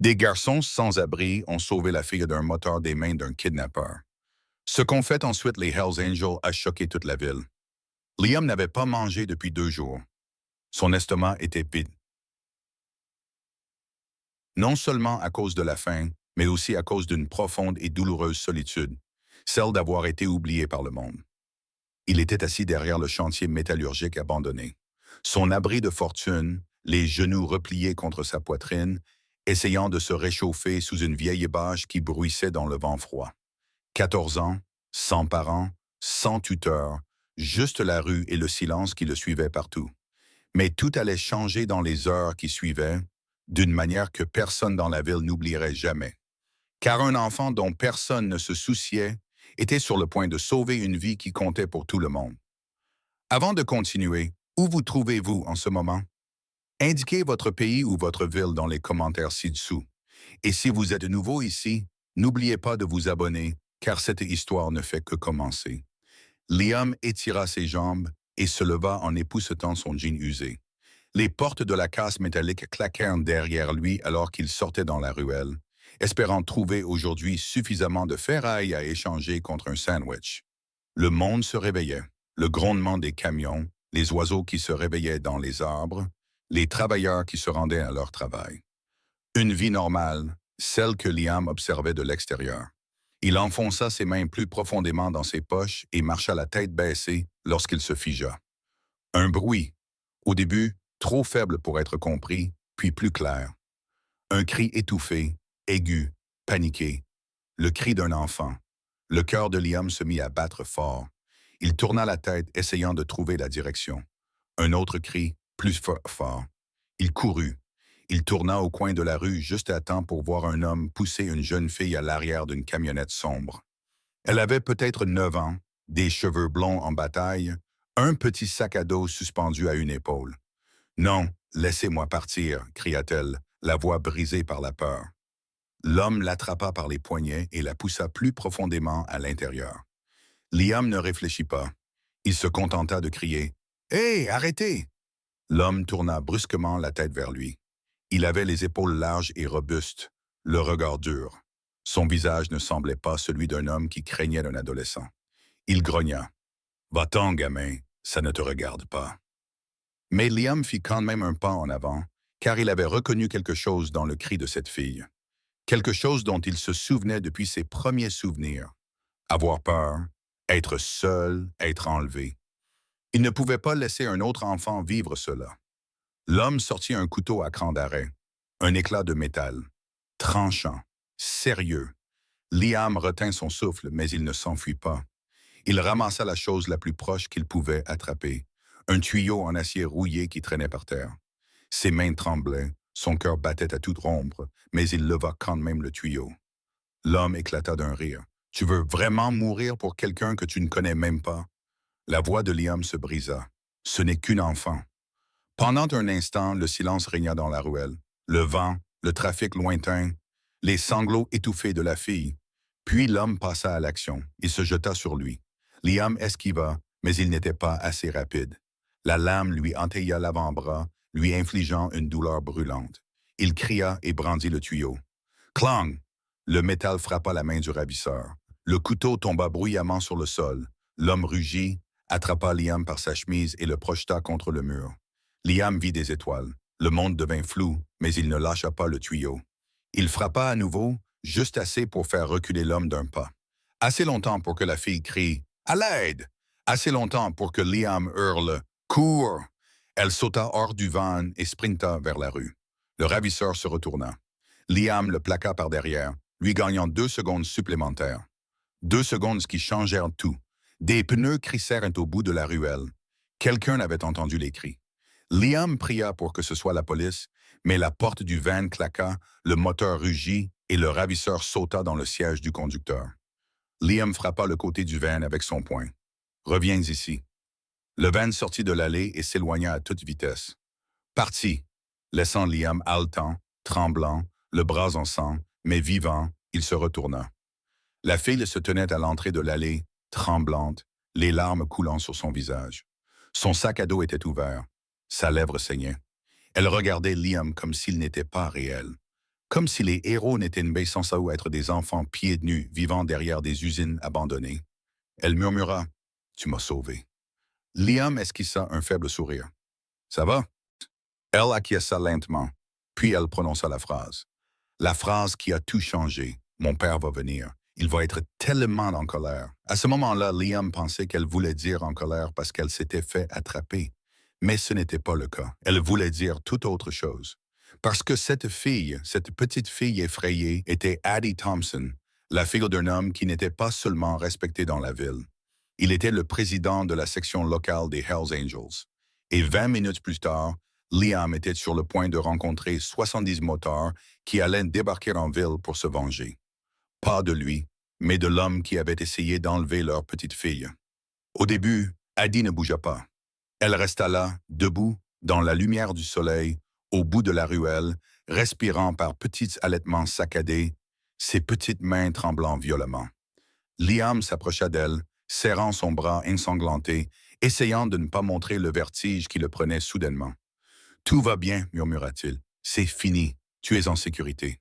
Des garçons sans abri ont sauvé la fille d'un moteur des mains d'un kidnappeur. Ce qu'ont fait ensuite les Hells Angels a choqué toute la ville. Liam n'avait pas mangé depuis 2 jours. Son estomac était vide. Non seulement à cause de la faim, mais aussi à cause d'une profonde et douloureuse solitude, celle d'avoir été oublié par le monde. Il était assis derrière le chantier métallurgique abandonné. Son abri de fortune, les genoux repliés contre sa poitrine, essayant de se réchauffer sous une vieille bâche qui bruissait dans le vent froid. 14 ans, sans parents, sans tuteur, juste la rue et le silence qui le suivaient partout. Mais tout allait changer dans les heures qui suivaient, d'une manière que personne dans la ville n'oublierait jamais. Car un enfant dont personne ne se souciait était sur le point de sauver une vie qui comptait pour tout le monde. Avant de continuer, où vous trouvez-vous en ce moment? Indiquez votre pays ou votre ville dans les commentaires ci-dessous. Et si vous êtes nouveau ici, n'oubliez pas de vous abonner, car cette histoire ne fait que commencer. Liam étira ses jambes et se leva en époussetant son jean usé. Les portes de la casse métallique claquèrent derrière lui alors qu'il sortait dans la ruelle, espérant trouver aujourd'hui suffisamment de ferraille à échanger contre un sandwich. Le monde se réveillait, le grondement des camions, les oiseaux qui se réveillaient dans les arbres, les travailleurs qui se rendaient à leur travail. Une vie normale, celle que Liam observait de l'extérieur. Il enfonça ses mains plus profondément dans ses poches et marcha la tête baissée lorsqu'il se figea. Un bruit, au début trop faible pour être compris, puis plus clair. Un cri étouffé, aigu, paniqué. Le cri d'un enfant. Le cœur de Liam se mit à battre fort. Il tourna la tête, essayant de trouver la direction. Un autre cri, plus fort. Il courut. Il tourna au coin de la rue juste à temps pour voir un homme pousser une jeune fille à l'arrière d'une camionnette sombre. Elle avait peut-être 9 ans, des cheveux blonds en bataille, un petit sac à dos suspendu à une épaule. « Non, laissez-moi partir », cria-t-elle, la voix brisée par la peur. L'homme l'attrapa par les poignets et la poussa plus profondément à l'intérieur. Liam ne réfléchit pas. Il se contenta de crier « Hé, arrêtez !» L'homme tourna brusquement la tête vers lui. Il avait les épaules larges et robustes, le regard dur. Son visage ne semblait pas celui d'un homme qui craignait d'un adolescent. Il grogna. « Va-t'en, gamin, ça ne te regarde pas. » Mais Liam fit quand même un pas en avant, car il avait reconnu quelque chose dans le cri de cette fille. Quelque chose dont il se souvenait depuis ses premiers souvenirs. Avoir peur, être seul, être enlevé. Il ne pouvait pas laisser un autre enfant vivre cela. L'homme sortit un couteau à cran d'arrêt, un éclat de métal, tranchant, sérieux. Liam retint son souffle, mais il ne s'enfuit pas. Il ramassa la chose la plus proche qu'il pouvait attraper, un tuyau en acier rouillé qui traînait par terre. Ses mains tremblaient, son cœur battait à toute rompre, mais il leva quand même le tuyau. L'homme éclata d'un rire. « Tu veux vraiment mourir pour quelqu'un que tu ne connais même pas? » La voix de Liam se brisa. « Ce n'est qu'une enfant. » Pendant un instant, le silence régna dans la ruelle. Le vent, le trafic lointain, les sanglots étouffés de la fille. Puis l'homme passa à l'action. Il se jeta sur lui. Liam esquiva, mais il n'était pas assez rapide. La lame lui entailla l'avant-bras, lui infligeant une douleur brûlante. Il cria et brandit le tuyau. Clang! Le métal frappa la main du ravisseur. Le couteau tomba bruyamment sur le sol. L'homme rugit, attrapa Liam par sa chemise et le projeta contre le mur. Liam vit des étoiles. Le monde devint flou, mais il ne lâcha pas le tuyau. Il frappa à nouveau, juste assez pour faire reculer l'homme d'un pas. Assez longtemps pour que la fille crie « À l'aide !» Assez longtemps pour que Liam hurle « Cours !» Elle sauta hors du van et sprinta vers la rue. Le ravisseur se retourna. Liam le plaqua par derrière, lui gagnant 2 secondes supplémentaires. 2 secondes qui changèrent tout. Des pneus crissèrent au bout de la ruelle. Quelqu'un avait entendu les cris. Liam pria pour que ce soit la police, mais la porte du van claqua, le moteur rugit et le ravisseur sauta dans le siège du conducteur. Liam frappa le côté du van avec son poing. « Reviens ici. » Le van sortit de l'allée et s'éloigna à toute vitesse. Parti, laissant Liam haletant, tremblant, le bras en sang, mais vivant, il se retourna. La fille se tenait à l'entrée de l'allée, tremblante, les larmes coulant sur son visage. Son sac à dos était ouvert. Sa lèvre saignait. Elle regardait Liam comme s'il n'était pas réel. Comme si les héros n'étaient censés être des enfants pieds nus vivant derrière des usines abandonnées. Elle murmura « Tu m'as sauvé ». Liam esquissa un faible sourire. « Ça va ?» Elle acquiesça lentement, puis elle prononça la phrase. La phrase qui a tout changé. Mon père va venir. Il va être tellement en colère. À ce moment-là, Liam pensait qu'elle voulait dire en colère parce qu'elle s'était fait attraper. Mais ce n'était pas le cas. Elle voulait dire tout autre chose. Parce que cette fille, cette petite fille effrayée, était Addie Thompson, la fille d'un homme qui n'était pas seulement respecté dans la ville. Il était le président de la section locale des Hells Angels. Et 20 minutes plus tard, Liam était sur le point de rencontrer 70 motards qui allaient débarquer en ville pour se venger. Pas de lui, mais de l'homme qui avait essayé d'enlever leur petite fille. Au début, Addie ne bougea pas. Elle resta là, debout, dans la lumière du soleil, au bout de la ruelle, respirant par petits halètements saccadés, ses petites mains tremblant violemment. Liam s'approcha d'elle, serrant son bras ensanglanté, essayant de ne pas montrer le vertige qui le prenait soudainement. « Tout va bien, murmura-t-il. C'est fini. Tu es en sécurité. »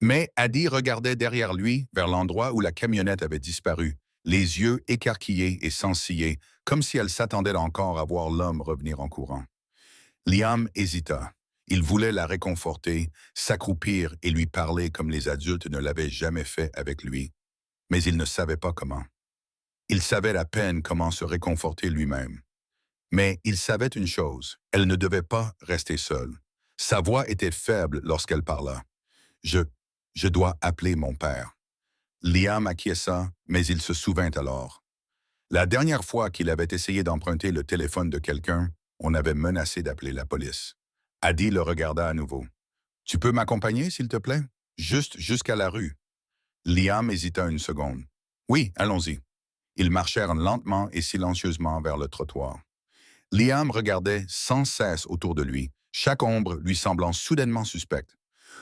Mais Addie regardait derrière lui, vers l'endroit où la camionnette avait disparu, les yeux écarquillés et sensillés, comme si elle s'attendait encore à voir l'homme revenir en courant. Liam hésita. Il voulait la réconforter, s'accroupir et lui parler comme les adultes ne l'avaient jamais fait avec lui. Mais il ne savait pas comment. Il savait à peine comment se réconforter lui-même. Mais il savait une chose, elle ne devait pas rester seule. Sa voix était faible lorsqu'elle parla. « Je dois appeler mon père. » Liam acquiesça, mais il se souvint alors. La dernière fois qu'il avait essayé d'emprunter le téléphone de quelqu'un, on avait menacé d'appeler la police. Addie le regarda à nouveau. « Tu peux m'accompagner, s'il te plaît? Juste jusqu'à la rue. » Liam hésita une seconde. « Oui, allons-y. » Ils marchèrent lentement et silencieusement vers le trottoir. Liam regardait sans cesse autour de lui, chaque ombre lui semblant soudainement suspecte.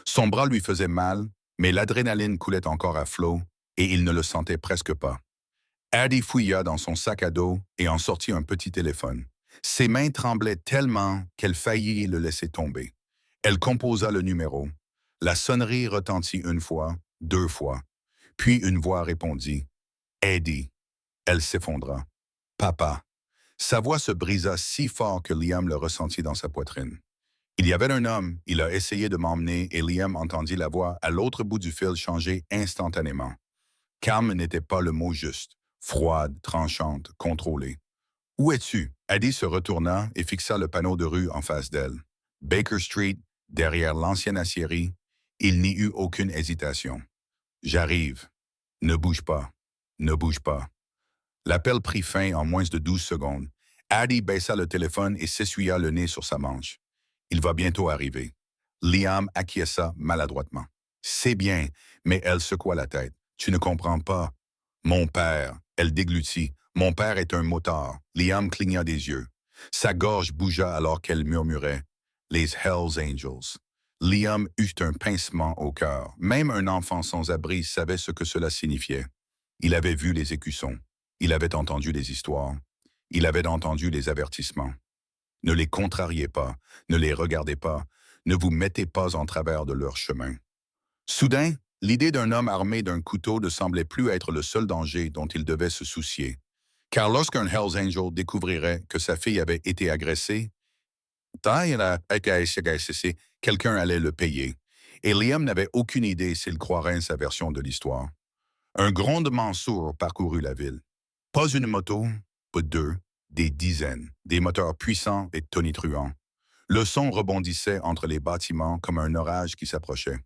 Son bras lui faisait mal, mais l'adrénaline coulait encore à flot et il ne le sentait presque pas. Addie fouilla dans son sac à dos et en sortit un petit téléphone. Ses mains tremblaient tellement qu'elle faillit le laisser tomber. Elle composa le numéro. La sonnerie retentit une fois, deux fois. Puis une voix répondit. « Addie ». Elle s'effondra. « Papa ». Sa voix se brisa si fort que Liam le ressentit dans sa poitrine. Il y avait un homme, il a essayé de m'emmener et Liam entendit la voix à l'autre bout du fil changer instantanément. Calme n'était pas le mot juste. Froide, tranchante, contrôlée. « Où es-tu » Addie se retourna et fixa le panneau de rue en face d'elle. Baker Street, derrière l'ancienne aciérie, il n'y eut aucune hésitation. « J'arrive. Ne bouge pas. Ne bouge pas. » L'appel prit fin en moins de 12 secondes. Addie baissa le téléphone et s'essuya le nez sur sa manche. Il va bientôt arriver. Liam acquiesça maladroitement. C'est bien, mais elle secoua la tête. Tu ne comprends pas. Mon père, elle déglutit. Mon père est un motard. Liam cligna des yeux. Sa gorge bougea alors qu'elle murmurait. Les Hells Angels. Liam eut un pincement au cœur. Même un enfant sans abri savait ce que cela signifiait. Il avait vu les écussons. Il avait entendu les histoires. Il avait entendu les avertissements. Ne les contrariez pas, ne les regardez pas, ne vous mettez pas en travers de leur chemin. Soudain, l'idée d'un homme armé d'un couteau ne semblait plus être le seul danger dont il devait se soucier. Car lorsqu'un Hells Angel découvrirait que sa fille avait été agressée, quelqu'un allait le payer. Et Liam n'avait aucune idée s'il croirait sa version de l'histoire. Un grondement sourd parcourut la ville. Pas une moto, pas deux, des dizaines, des moteurs puissants et tonitruants. Le son rebondissait entre les bâtiments comme un orage qui s'approchait.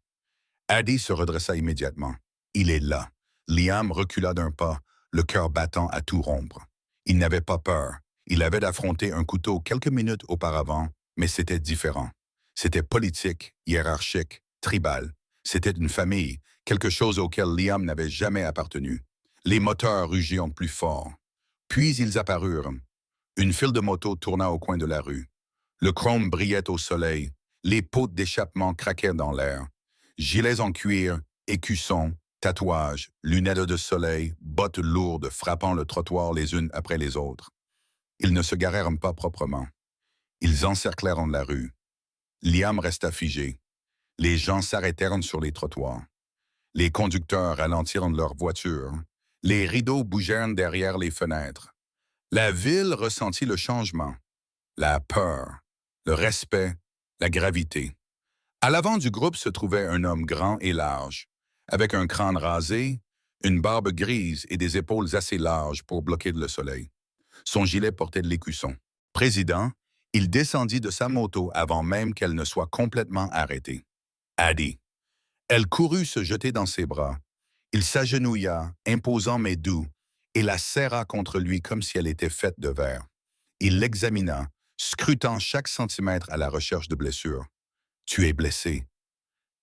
Addie se redressa immédiatement. Il est là. Liam recula d'un pas, le cœur battant à tout rompre. Il n'avait pas peur. Il avait affronté un couteau quelques minutes auparavant, mais c'était différent. C'était politique, hiérarchique, tribal. C'était une famille, quelque chose auquel Liam n'avait jamais appartenu. Les moteurs rugirent plus fort. Puis ils apparurent. Une file de motos tourna au coin de la rue. Le chrome brillait au soleil. Les pots d'échappement craquaient dans l'air. Gilets en cuir, écussons, tatouages, lunettes de soleil, bottes lourdes frappant le trottoir les unes après les autres. Ils ne se garèrent pas proprement. Ils encerclèrent la rue. Liam resta figé. Les gens s'arrêtèrent sur les trottoirs. Les conducteurs ralentirent leurs voitures. Les rideaux bougèrent derrière les fenêtres. La ville ressentit le changement, la peur, le respect, la gravité. À l'avant du groupe se trouvait un homme grand et large, avec un crâne rasé, une barbe grise et des épaules assez larges pour bloquer le soleil. Son gilet portait de l'écusson. Président, il descendit de sa moto avant même qu'elle ne soit complètement arrêtée. Addie. Elle courut se jeter dans ses bras. Il s'agenouilla, imposant mais doux, et la serra contre lui comme si elle était faite de verre. Il l'examina, scrutant chaque centimètre à la recherche de blessures. « Tu es blessé. »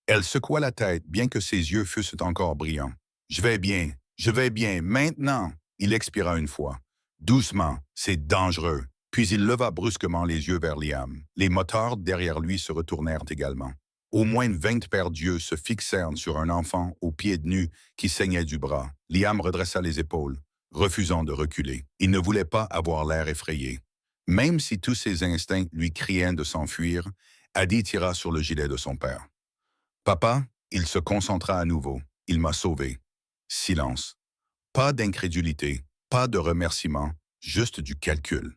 Elle secoua la tête, bien que ses yeux fussent encore brillants. « Je vais bien, maintenant !» Il expira une fois. « Doucement, c'est dangereux. » Puis il leva brusquement les yeux vers Liam. Les motards derrière lui se retournèrent également. Au moins 20 paires d'yeux se fixèrent sur un enfant aux pieds nus qui saignait du bras. Liam redressa les épaules, refusant de reculer. Il ne voulait pas avoir l'air effrayé. Même si tous ses instincts lui criaient de s'enfuir, Addie tira sur le gilet de son père. « Papa », il se concentra à nouveau. « Il m'a sauvé. » Silence. Pas d'incrédulité, pas de remerciement, juste du calcul.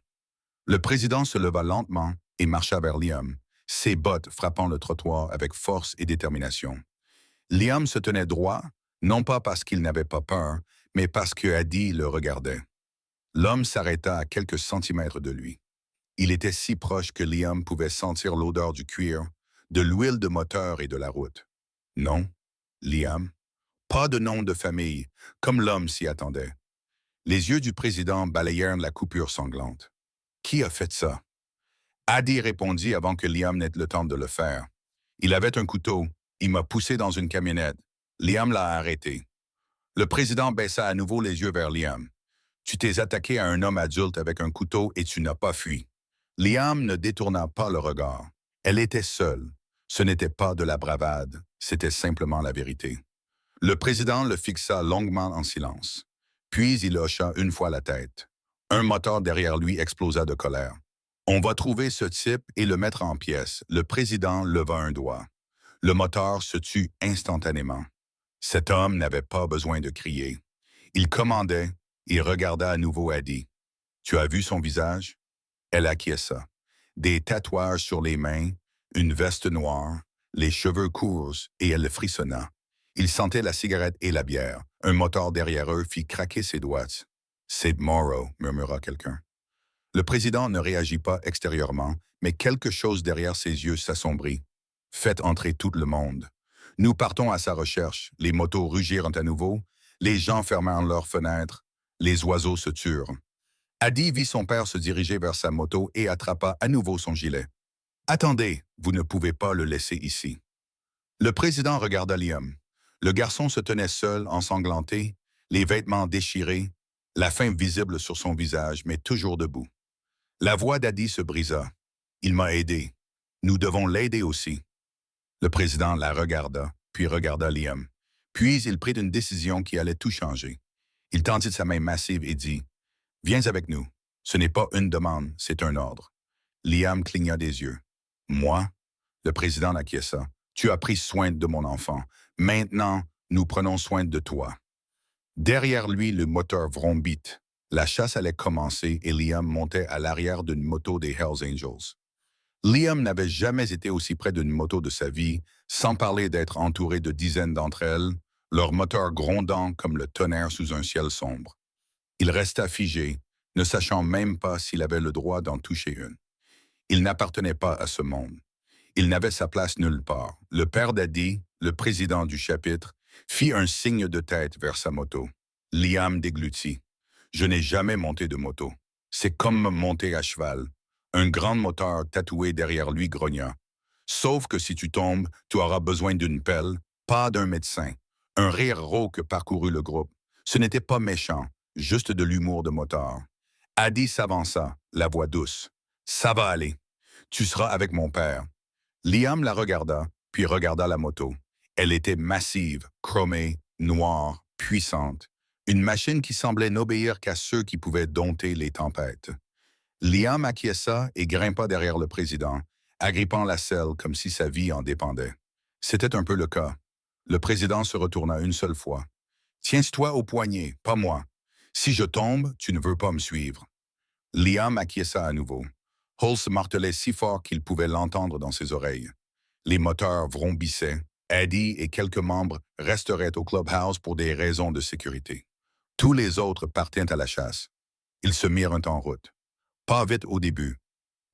Le président se leva lentement et marcha vers Liam, ses bottes frappant le trottoir avec force et détermination. Liam se tenait droit, non pas parce qu'il n'avait pas peur, mais parce que Addie le regardait. L'homme s'arrêta à quelques centimètres de lui. Il était si proche que Liam pouvait sentir l'odeur du cuir, de l'huile de moteur et de la route. Non, Liam, pas de nom de famille, comme l'homme s'y attendait. Les yeux du président balayèrent la coupure sanglante. Qui a fait ça? Addie répondit avant que Liam n'ait le temps de le faire. Il avait un couteau. Il m'a poussé dans une camionnette. Liam l'a arrêté. Le président baissa à nouveau les yeux vers Liam. Tu t'es attaqué à un homme adulte avec un couteau et tu n'as pas fui. Liam ne détourna pas le regard. Elle était seule. Ce n'était pas de la bravade, c'était simplement la vérité. Le président le fixa longuement en silence. Puis il hocha une fois la tête. Un moteur derrière lui explosa de colère. « On va trouver ce type et le mettre en pièces. » Le président leva un doigt. Le moteur se tut instantanément. Cet homme n'avait pas besoin de crier. Il commandait et regarda à nouveau Addie. « Tu as vu son visage? » Elle acquiesça. Des tatouages sur les mains, une veste noire, les cheveux courts, et elle frissonna. Il sentait la cigarette et la bière. Un moteur derrière eux fit craquer ses doigts. « C'est Morrow », murmura quelqu'un. Le président ne réagit pas extérieurement, mais quelque chose derrière ses yeux s'assombrit. « Faites entrer tout le monde. » Nous partons à sa recherche. Les motos rugirent à nouveau. Les gens fermèrent leurs fenêtres. Les oiseaux se turent. Addie vit son père se diriger vers sa moto et attrapa à nouveau son gilet. « Attendez, vous ne pouvez pas le laisser ici. » Le président regarda Liam. Le garçon se tenait seul, ensanglanté, les vêtements déchirés, la faim visible sur son visage, mais toujours debout. La voix d'Addie se brisa. « Il m'a aidé. Nous devons l'aider aussi. » Le président la regarda, puis regarda Liam. Puis il prit une décision qui allait tout changer. Il tendit sa main massive et dit « Viens avec nous. Ce n'est pas une demande, c'est un ordre. » Liam cligna des yeux. « Moi? » Le président acquiesça. « Tu as pris soin de mon enfant. Maintenant, nous prenons soin de toi. » Derrière lui, le moteur vrombit. La chasse allait commencer et Liam montait à l'arrière d'une moto des Hells Angels. Liam n'avait jamais été aussi près d'une moto de sa vie, sans parler d'être entouré de dizaines d'entre elles, leur moteur grondant comme le tonnerre sous un ciel sombre. Il resta figé, ne sachant même pas s'il avait le droit d'en toucher une. Il n'appartenait pas à ce monde. Il n'avait sa place nulle part. Le père d'Addie, le président du chapitre, fit un signe de tête vers sa moto. Liam déglutit. « Je n'ai jamais monté de moto. C'est comme monter à cheval. » Un grand moteur tatoué derrière lui grogna. « Sauf que si tu tombes, tu auras besoin d'une pelle, pas d'un médecin. » Un rire rauque parcourut le groupe. Ce n'était pas méchant, juste de l'humour de moteur. Addie s'avança, la voix douce. « Ça va aller. Tu seras avec mon père. » Liam la regarda, puis regarda la moto. Elle était massive, chromée, noire, puissante. Une machine qui semblait n'obéir qu'à ceux qui pouvaient dompter les tempêtes. Liam acquiesça et grimpa derrière le président, agrippant la selle comme si sa vie en dépendait. C'était un peu le cas. Le président se retourna une seule fois. Tiens-toi au poignet, pas moi. Si je tombe, tu ne veux pas me suivre. Liam acquiesça à nouveau. Hull se martelait si fort qu'il pouvait l'entendre dans ses oreilles. Les moteurs vrombissaient. Eddie et quelques membres resteraient au clubhouse pour des raisons de sécurité. Tous les autres partaient à la chasse. Ils se mirent en route. Pas vite au début,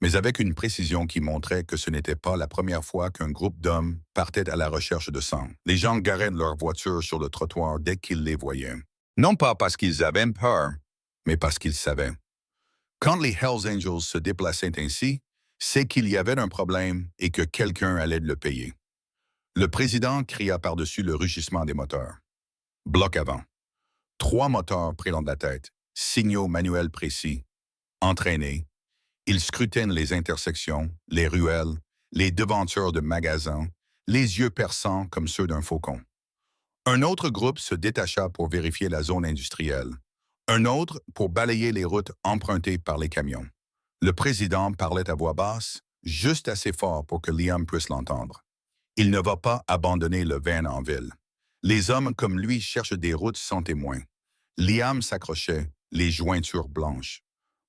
mais avec une précision qui montrait que ce n'était pas la première fois qu'un groupe d'hommes partait à la recherche de sang. Les gens garaient leurs voitures sur le trottoir dès qu'ils les voyaient. Non pas parce qu'ils avaient peur, mais parce qu'ils savaient. Quand les Hells Angels se déplaçaient ainsi, c'est qu'il y avait un problème et que quelqu'un allait le payer. Le président cria par-dessus le rugissement des moteurs. Bloc avant. 3 moteurs pris dans la tête, signaux manuels précis, entraînés. Ils scrutaient les intersections, les ruelles, les devantures de magasins, les yeux perçants comme ceux d'un faucon. Un autre groupe se détacha pour vérifier la zone industrielle. Un autre pour balayer les routes empruntées par les camions. Le président parlait à voix basse, juste assez fort pour que Liam puisse l'entendre. Il ne va pas abandonner le van en ville. Les hommes comme lui cherchent des routes sans témoins. Liam s'accrochait, les jointures blanches.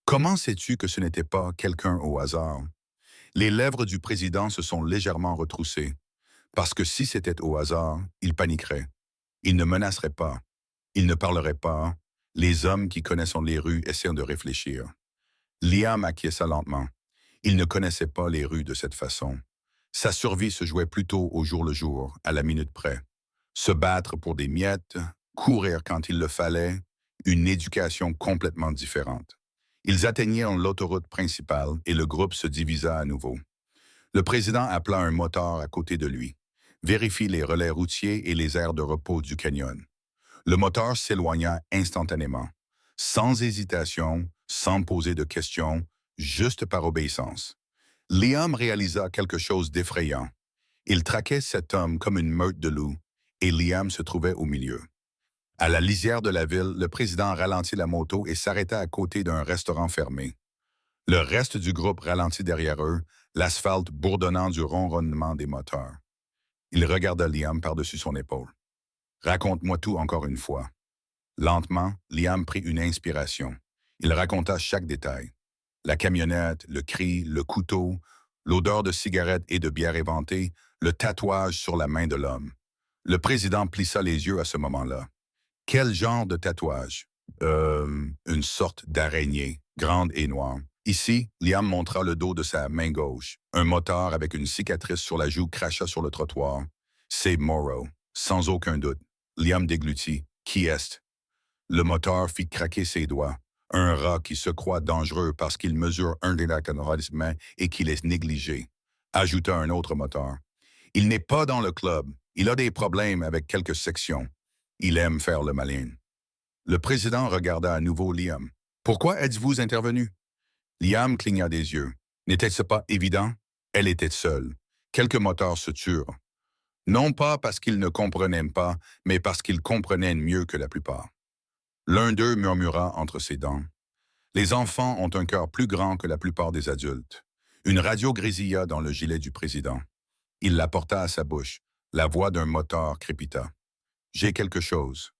Comment sais-tu que ce n'était pas quelqu'un au hasard? Les lèvres du président se sont légèrement retroussées, parce que si c'était au hasard, il paniquerait. Il ne menacerait pas. Il ne parlerait pas. Les hommes qui connaissent les rues essaient de réfléchir. Liam acquiesça lentement. Il ne connaissait pas les rues de cette façon. Sa survie se jouait plutôt au jour le jour, à la minute près. Se battre pour des miettes, courir quand il le fallait, une éducation complètement différente. Ils atteignirent l'autoroute principale et le groupe se divisa à nouveau. Le président appela un moteur à côté de lui. Vérifie les relais routiers et les aires de repos du canyon. Le moteur s'éloigna instantanément, sans hésitation, sans poser de questions, juste par obéissance. Liam réalisa quelque chose d'effrayant. Il traquait cet homme comme une meute de loups, et Liam se trouvait au milieu. À la lisière de la ville, le président ralentit la moto et s'arrêta à côté d'un restaurant fermé. Le reste du groupe ralentit derrière eux, l'asphalte bourdonnant du ronronnement des moteurs. Il regarda Liam par-dessus son épaule. « Raconte-moi tout encore une fois. » Lentement, Liam prit une inspiration. Il raconta chaque détail. La camionnette, le cri, le couteau, l'odeur de cigarette et de bière éventée, le tatouage sur la main de l'homme. Le président plissa les yeux à ce moment-là. Quel genre de tatouage? Une sorte d'araignée, grande et noire. Ici, Liam montra le dos de sa main gauche. Un motard avec une cicatrice sur la joue cracha sur le trottoir. C'est Morrow, sans aucun doute. Liam déglutit. Qui est-ce? Le moteur fit craquer ses doigts. Un rat qui se croit dangereux parce qu'il mesure un délacanosement et qu'il est négligé. Ajouta un autre moteur. Il n'est pas dans le club. Il a des problèmes avec quelques sections. Il aime faire le malin. Le président regarda à nouveau Liam. Pourquoi êtes-vous intervenu? Liam cligna des yeux. N'était-ce pas évident? Elle était seule. Quelques moteurs se turent. Non pas parce qu'ils ne comprenaient pas, mais parce qu'ils comprenaient mieux que la plupart. L'un d'eux murmura entre ses dents. Les enfants ont un cœur plus grand que la plupart des adultes. Une radio grésilla dans le gilet du président. Il la porta à sa bouche. La voix d'un moteur crépita. J'ai quelque chose.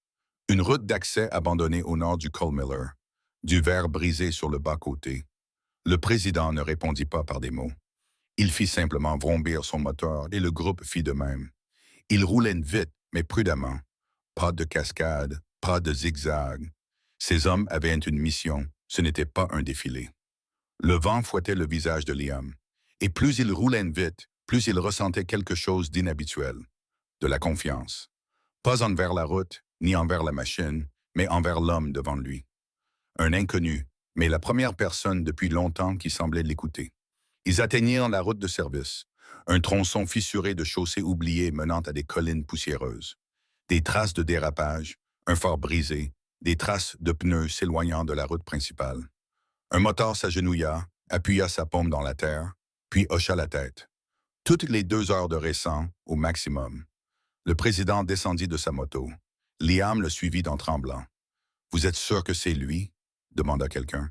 Une route d'accès abandonnée au nord du Coal-Miller. Du verre brisé sur le bas-côté. Le président ne répondit pas par des mots. Il fit simplement vrombir son moteur et le groupe fit de même. Il roulait vite, mais prudemment. Pas de cascade, pas de zigzag. Ces hommes avaient une mission, ce n'était pas un défilé. Le vent fouettait le visage de Liam. Et plus il roulait vite, plus il ressentait quelque chose d'inhabituel. De la confiance. Pas envers la route, ni envers la machine, mais envers l'homme devant lui. Un inconnu, mais la première personne depuis longtemps qui semblait l'écouter. Ils atteignirent la route de service, un tronçon fissuré de chaussées oubliées menant à des collines poussiéreuses. Des traces de dérapage, un phare brisé, des traces de pneus s'éloignant de la route principale. Un motard s'agenouilla, appuya sa paume dans la terre, puis hocha la tête. Toutes les 2 heures de récent, au maximum. Le président descendit de sa moto. Liam le suivit en tremblant. « Vous êtes sûr que c'est lui? » demanda quelqu'un.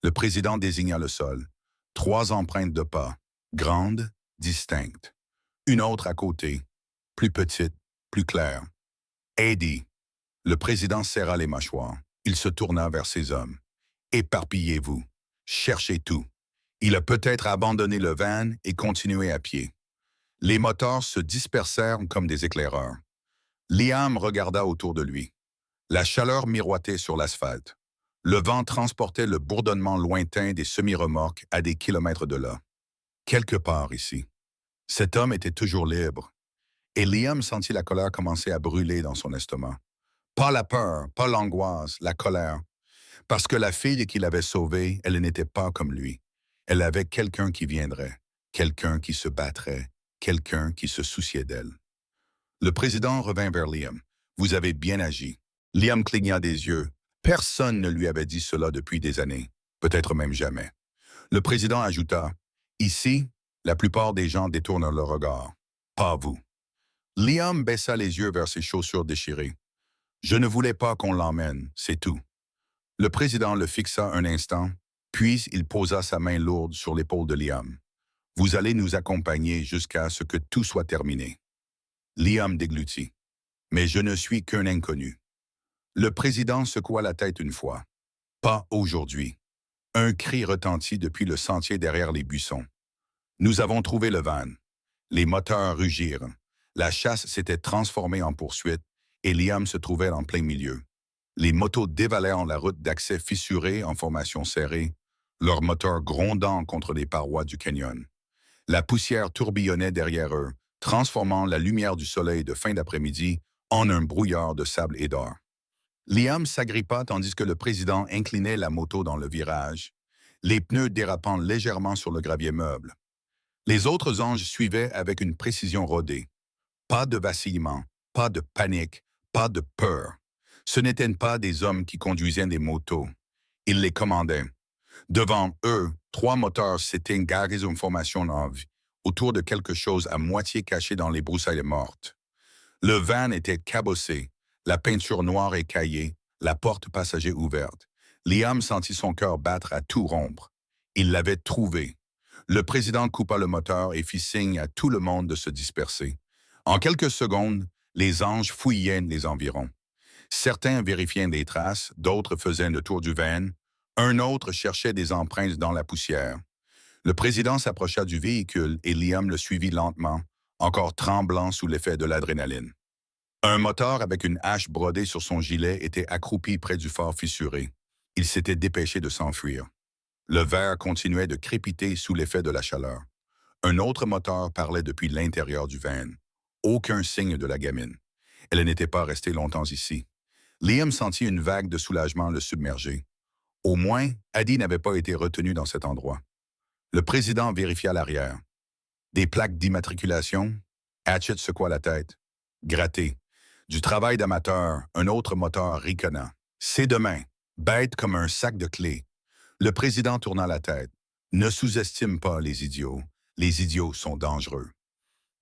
Le président désigna le sol. 3 empreintes de pas, grandes, distinctes. Une autre à côté, plus petite, plus claire. Eddie. Le président serra les mâchoires. Il se tourna vers ses hommes. Éparpillez-vous. Cherchez tout. Il a peut-être abandonné le van et continué à pied. Les moteurs se dispersèrent comme des éclaireurs. Liam regarda autour de lui. La chaleur miroitait sur l'asphalte. Le vent transportait le bourdonnement lointain des semi-remorques à des kilomètres de là. Quelque part ici. Cet homme était toujours libre. Et Liam sentit la colère commencer à brûler dans son estomac. Pas la peur, pas l'angoisse, la colère. Parce que la fille qu'il avait sauvée, elle n'était pas comme lui. Elle avait quelqu'un qui viendrait, quelqu'un qui se battrait, quelqu'un qui se souciait d'elle. Le président revint vers Liam. « Vous avez bien agi. » Liam cligna des yeux. Personne ne lui avait dit cela depuis des années, peut-être même jamais. Le président ajouta, « Ici, la plupart des gens détournent leur regard. Pas vous. » Liam baissa les yeux vers ses chaussures déchirées. « Je ne voulais pas qu'on l'emmène, c'est tout. » Le président le fixa un instant, puis il posa sa main lourde sur l'épaule de Liam. « Vous allez nous accompagner jusqu'à ce que tout soit terminé. » Liam déglutit. « Mais je ne suis qu'un inconnu. » Le président secoua la tête une fois. « Pas aujourd'hui. » Un cri retentit depuis le sentier derrière les buissons. Nous avons trouvé le van. Les moteurs rugirent. La chasse s'était transformée en poursuite et Liam se trouvait en plein milieu. Les motos dévalèrent la route d'accès fissurée en formation serrée, leurs moteurs grondant contre les parois du canyon. La poussière tourbillonnait derrière eux, transformant la lumière du soleil de fin d'après-midi en un brouillard de sable et d'or. Liam s'agrippa tandis que le président inclinait la moto dans le virage, les pneus dérapant légèrement sur le gravier meuble. Les autres anges suivaient avec une précision rodée. Pas de vacillement, pas de panique, pas de peur. Ce n'étaient pas des hommes qui conduisaient des motos. Ils les commandaient. Devant eux, 3 moteurs s'étaient garés en formation en V, autour de quelque chose à moitié caché dans les broussailles mortes. Le van était cabossé, la peinture noire écaillée, la porte passager ouverte. Liam sentit son cœur battre à tout rompre. Il l'avait trouvé. Le président coupa le moteur et fit signe à tout le monde de se disperser. En quelques secondes, les anges fouillaient les environs. Certains vérifiaient des traces, d'autres faisaient le tour du van, un autre cherchait des empreintes dans la poussière. Le président s'approcha du véhicule et Liam le suivit lentement, encore tremblant sous l'effet de l'adrénaline. Un moteur avec une hache brodée sur son gilet était accroupi près du phare fissuré. Il s'était dépêché de s'enfuir. Le verre continuait de crépiter sous l'effet de la chaleur. Un autre moteur parlait depuis l'intérieur du van. Aucun signe de la gamine. Elle n'était pas restée longtemps ici. Liam sentit une vague de soulagement le submerger. Au moins, Addie n'avait pas été retenu dans cet endroit. Le président vérifia l'arrière. Des plaques d'immatriculation? Hatchet secoua la tête. Gratté. Du travail d'amateur, un autre moteur riconna. C'est demain, bête comme un sac de clés. Le président tourna la tête. Ne sous-estime pas les idiots. Les idiots sont dangereux.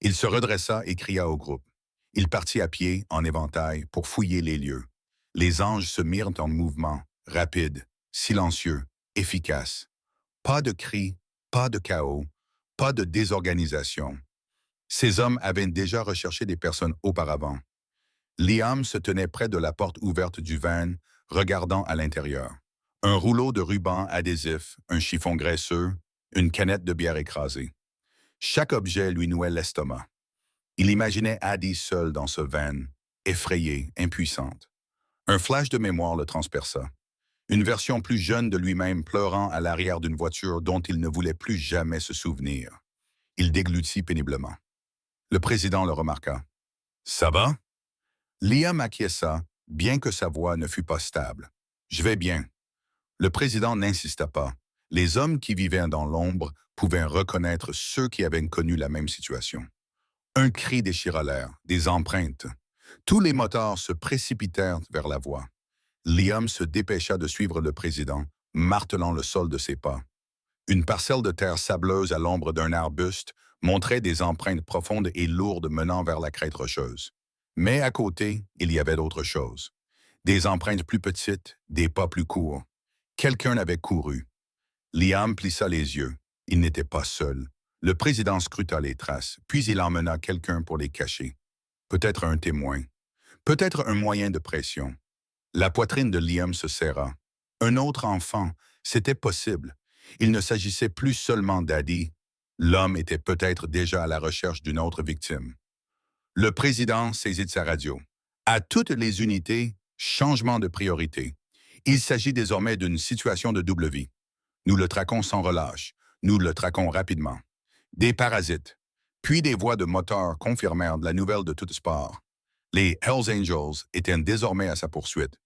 Il se redressa et cria au groupe. Il partit à pied, en éventail, pour fouiller les lieux. Les anges se mirent en mouvement, rapides, silencieux, efficaces. Pas de cris, pas de chaos, pas de désorganisation. Ces hommes avaient déjà recherché des personnes auparavant. Liam se tenait près de la porte ouverte du van, regardant à l'intérieur. Un rouleau de ruban adhésif, un chiffon graisseux, une canette de bière écrasée. Chaque objet lui nouait l'estomac. Il imaginait Addie seule dans ce van, effrayée, impuissante. Un flash de mémoire le transperça. Une version plus jeune de lui-même pleurant à l'arrière d'une voiture dont il ne voulait plus jamais se souvenir. Il déglutit péniblement. Le président le remarqua. « Ça va? » Liam acquiesça, bien que sa voix ne fût pas stable. « Je vais bien. » Le président n'insista pas. Les hommes qui vivaient dans l'ombre pouvaient reconnaître ceux qui avaient connu la même situation. Un cri déchira l'air, des empreintes. Tous les moteurs se précipitèrent vers la voie. Liam se dépêcha de suivre le président, martelant le sol de ses pas. Une parcelle de terre sableuse à l'ombre d'un arbuste montrait des empreintes profondes et lourdes menant vers la crête rocheuse. Mais à côté, il y avait d'autres choses. Des empreintes plus petites, des pas plus courts. Quelqu'un avait couru. Liam plissa les yeux. Il n'était pas seul. Le président scruta les traces, puis il emmena quelqu'un pour les cacher. peut-être un témoin, peut-être un moyen de pression. La poitrine de Liam se serra. Un autre enfant, c'était possible. Il ne s'agissait plus seulement d'Adi. L'homme était peut-être déjà à la recherche d'une autre victime. Le président saisit de sa radio. À toutes les unités, changement de priorité. Il s'agit désormais d'une situation de double vie. Nous le traquons sans relâche. Nous le traquons rapidement. Des parasites. Puis des voix de moteurs confirmèrent la nouvelle de tout sport. Les Hells Angels étaient désormais à sa poursuite.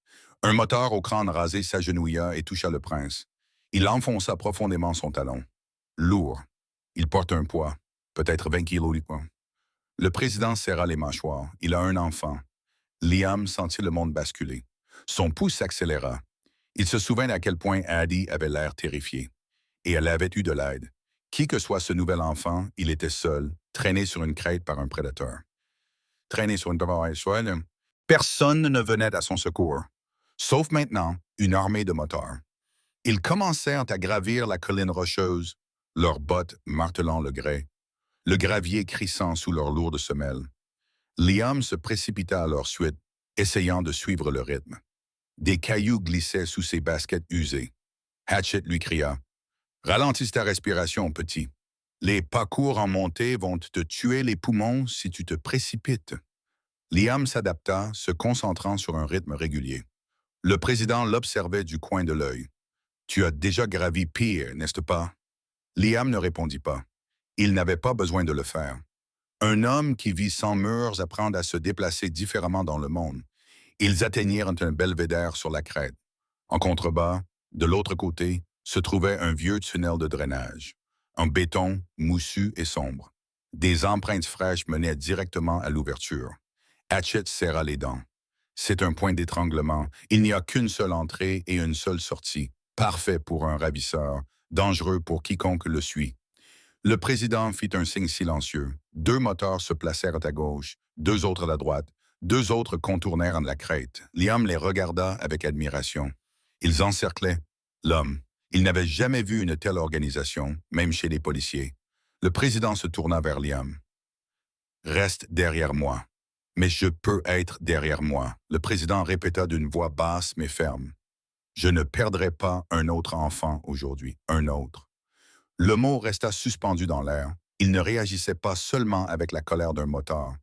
Un moteur au crâne rasé s'agenouilla et toucha le prince. Il enfonça profondément son talon. Lourd. Il porte un poids, peut-être 20 kilos du poids. Le président serra les mâchoires. Il a un enfant. Liam sentit le monde basculer. Son pouce s'accéléra. Il se souvint à quel point Addie avait l'air terrifiée. Et elle avait eu de l'aide. Qui que soit ce nouvel enfant, il était seul, traîné sur une crête par un prédateur. Traîné sur une crête, personne ne venait à son secours. Sauf maintenant, une armée de moteurs. Ils commencèrent à gravir la colline rocheuse, leurs bottes martelant le gravier crissant sous leurs lourdes semelles. Liam se précipita à leur suite, essayant de suivre le rythme. Des cailloux glissaient sous ses baskets usées. Hatchet lui cria « Ralentis ta respiration, petit. Les parcours en montée vont te tuer les poumons si tu te précipites. » Liam s'adapta, se concentrant sur un rythme régulier. Le président l'observait du coin de l'œil. « Tu as déjà gravi pire, n'est-ce pas? » Liam ne répondit pas. Il n'avait pas besoin de le faire. Un homme qui vit sans murs apprend à se déplacer différemment dans le monde. Ils atteignirent un belvédère sur la crête. En contrebas, de l'autre côté, se trouvait un vieux tunnel de drainage. En béton, moussu et sombre. Des empreintes fraîches menaient directement à l'ouverture. Hatchet serra les dents. C'est un point d'étranglement. Il n'y a qu'une seule entrée et une seule sortie. Parfait pour un ravisseur, dangereux pour quiconque le suit. Le président fit un signe silencieux. 2 moteurs se placèrent à gauche, 2 autres à droite, 2 autres contournèrent la crête. Liam les regarda avec admiration. Ils encerclaient l'homme. Il n'avait jamais vu une telle organisation, même chez les policiers. Le président se tourna vers Liam. « Reste derrière moi. »« Mais je peux être derrière moi. » Le président répéta d'une voix basse mais ferme. « Je ne perdrai pas un autre enfant aujourd'hui, un autre. » Le mot resta suspendu dans l'air. Il ne réagissait pas seulement avec la colère d'un moteur.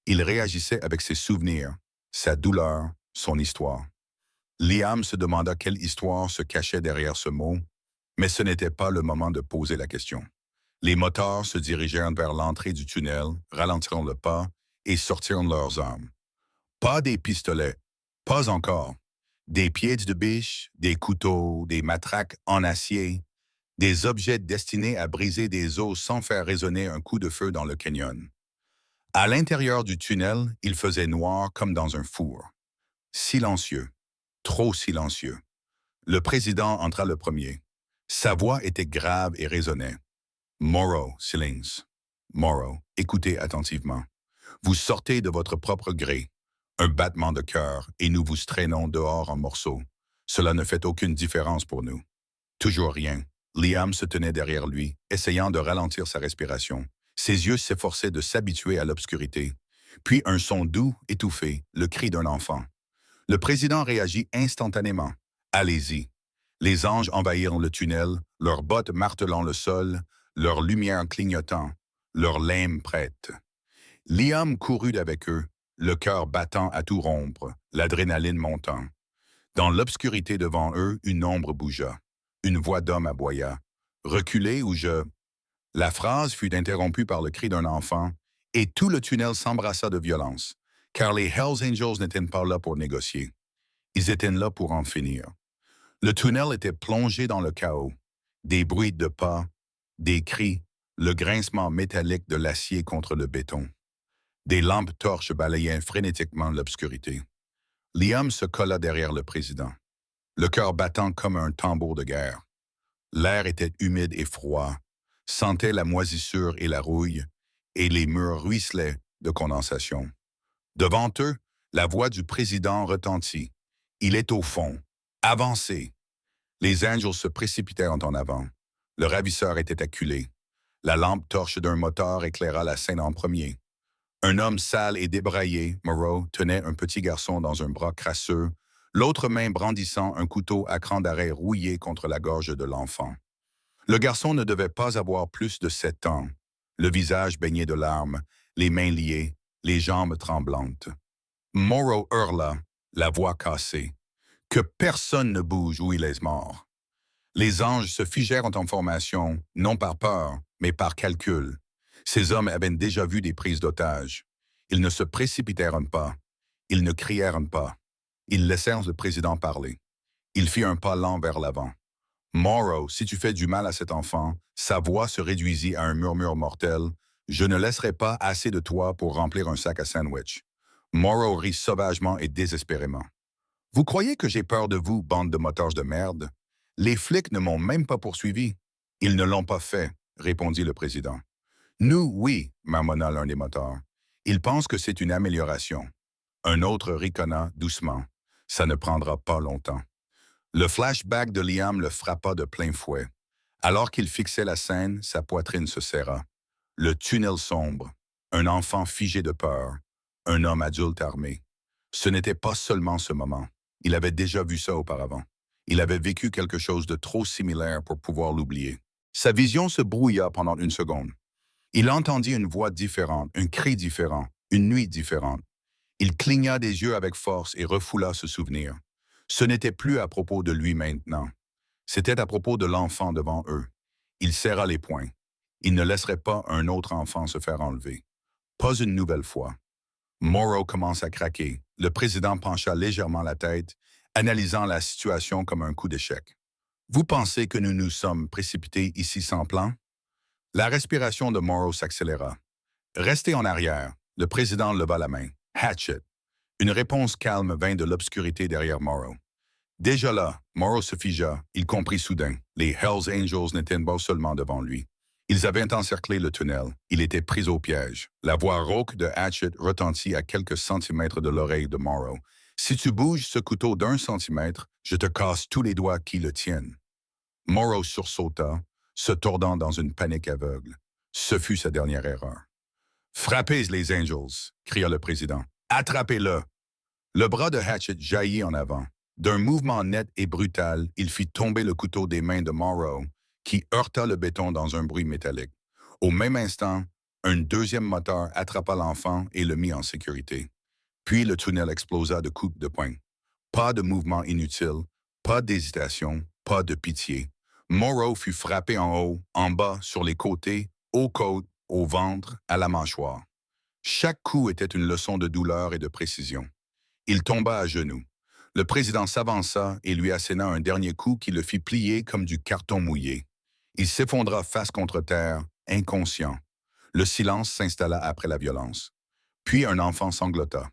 Il réagissait avec ses souvenirs, sa douleur, son histoire. Liam se demanda quelle histoire se cachait derrière ce mot, mais ce n'était pas le moment de poser la question. Les moteurs se dirigèrent vers l'entrée du tunnel, ralentirent le pas et sortirent leurs armes. Pas des pistolets, pas encore. Des pieds de biche, des couteaux, des matraques en acier, des objets destinés à briser des os sans faire résonner un coup de feu dans le canyon. À l'intérieur du tunnel, il faisait noir comme dans un four. Silencieux, trop silencieux. Le président entra le premier. Sa voix était grave et résonnait. « Morrow, silence. Morrow, écoutez attentivement. Vous sortez de votre propre gré. Un battement de cœur et nous vous traînons dehors en morceaux. Cela ne fait aucune différence pour nous. » Toujours rien. Liam se tenait derrière lui, essayant de ralentir sa respiration. Ses yeux s'efforçaient de s'habituer à l'obscurité. Puis un son doux, étouffé, le cri d'un enfant. Le président réagit instantanément. « Allez-y. » Les anges envahirent le tunnel, leurs bottes martelant le sol, leurs lumières clignotant, leurs lames prêtes. Liam courut avec eux, le cœur battant à tout rompre, l'adrénaline montant. Dans l'obscurité devant eux, une ombre bougea. Une voix d'homme aboya. « Reculez ou je... » La phrase fut interrompue par le cri d'un enfant, et tout le tunnel s'embrassa de violence, car les Hells Angels n'étaient pas là pour négocier. Ils étaient là pour en finir. Le tunnel était plongé dans le chaos. Des bruits de pas, des cris, le grincement métallique de l'acier contre le béton. Des lampes torches balayaient frénétiquement l'obscurité. Liam se colla derrière le président, le cœur battant comme un tambour de guerre. L'air était humide et froid, sentait la moisissure et la rouille, et les murs ruisselaient de condensation. Devant eux, la voix du président retentit. « Il est au fond. Avancez. » Les Angels se précipitèrent en avant. Le ravisseur était acculé. La lampe torche d'un moteur éclaira la scène en premier. Un homme sale et débraillé, Morrow, tenait un petit garçon dans un bras crasseux, l'autre main brandissant un couteau à cran d'arrêt rouillé contre la gorge de l'enfant. Le garçon ne devait pas avoir plus de 7 ans, le visage baigné de larmes, les mains liées, les jambes tremblantes. Morrow hurla, la voix cassée. Que personne ne bouge ou il est mort. Les anges se figèrent en formation, non par peur, mais par calcul. Ces hommes avaient déjà vu des prises d'otages. Ils ne se précipitèrent pas. Ils ne crièrent pas. Ils laissèrent le président parler. Il fit un pas lent vers l'avant. Morrow, si tu fais du mal à cet enfant, sa voix se réduisit à un murmure mortel. Je ne laisserai pas assez de toi pour remplir un sac à sandwich. Morrow rit sauvagement et désespérément. Vous croyez que j'ai peur de vous, bande de motards de merde? Les flics ne m'ont même pas poursuivi. Ils ne l'ont pas fait, répondit le président. Nous, oui, marmonna l'un des motards. Ils pensent que c'est une amélioration. Un autre riconna doucement. Ça ne prendra pas longtemps. Le flashback de Liam le frappa de plein fouet. Alors qu'il fixait la scène, sa poitrine se serra. Le tunnel sombre, un enfant figé de peur, un homme adulte armé. Ce n'était pas seulement ce moment. Il avait déjà vu ça auparavant. Il avait vécu quelque chose de trop similaire pour pouvoir l'oublier. Sa vision se brouilla pendant une seconde. Il entendit une voix différente, un cri différent, une nuit différente. Il cligna des yeux avec force et refoula ce souvenir. Ce n'était plus à propos de lui maintenant. C'était à propos de l'enfant devant eux. Il serra les poings. Il ne laisserait pas un autre enfant se faire enlever. Pas une nouvelle fois. Morrow commence à craquer. Le président pencha légèrement la tête, analysant la situation comme un coup d'échec. Vous pensez que nous nous sommes précipités ici sans plan? La respiration de Morrow s'accéléra. Restez en arrière. Le président leva la main. Hatchet. Une réponse calme vint de l'obscurité derrière Morrow. Déjà là, Morrow se figea. Il comprit soudain. Les Hells Angels n'étaient pas seulement devant lui. Ils avaient encerclé le tunnel. Il était pris au piège. La voix rauque de Hatchet retentit à quelques centimètres de l'oreille de Morrow. Si tu bouges ce couteau d'1 centimètre, je te casse tous les doigts qui le tiennent. Morrow sursauta, se tordant dans une panique aveugle. Ce fut sa dernière erreur. Frappez les Angels, cria le président. Attrapez-le. Le bras de Hatchet jaillit en avant. D'un mouvement net et brutal, il fit tomber le couteau des mains de Morrow, qui heurta le béton dans un bruit métallique. Au même instant, un deuxième moteur attrapa l'enfant et le mit en sécurité. Puis le tunnel explosa de coups de poing. Pas de mouvement inutile, pas d'hésitation, pas de pitié. Morrow fut frappé en haut, en bas, sur les côtés, aux côtes, au ventre, à la mâchoire. Chaque coup était une leçon de douleur et de précision. Il tomba à genoux. Le président s'avança et lui asséna un dernier coup qui le fit plier comme du carton mouillé. Il s'effondra face contre terre, inconscient. Le silence s'installa après la violence. Puis un enfant sanglota.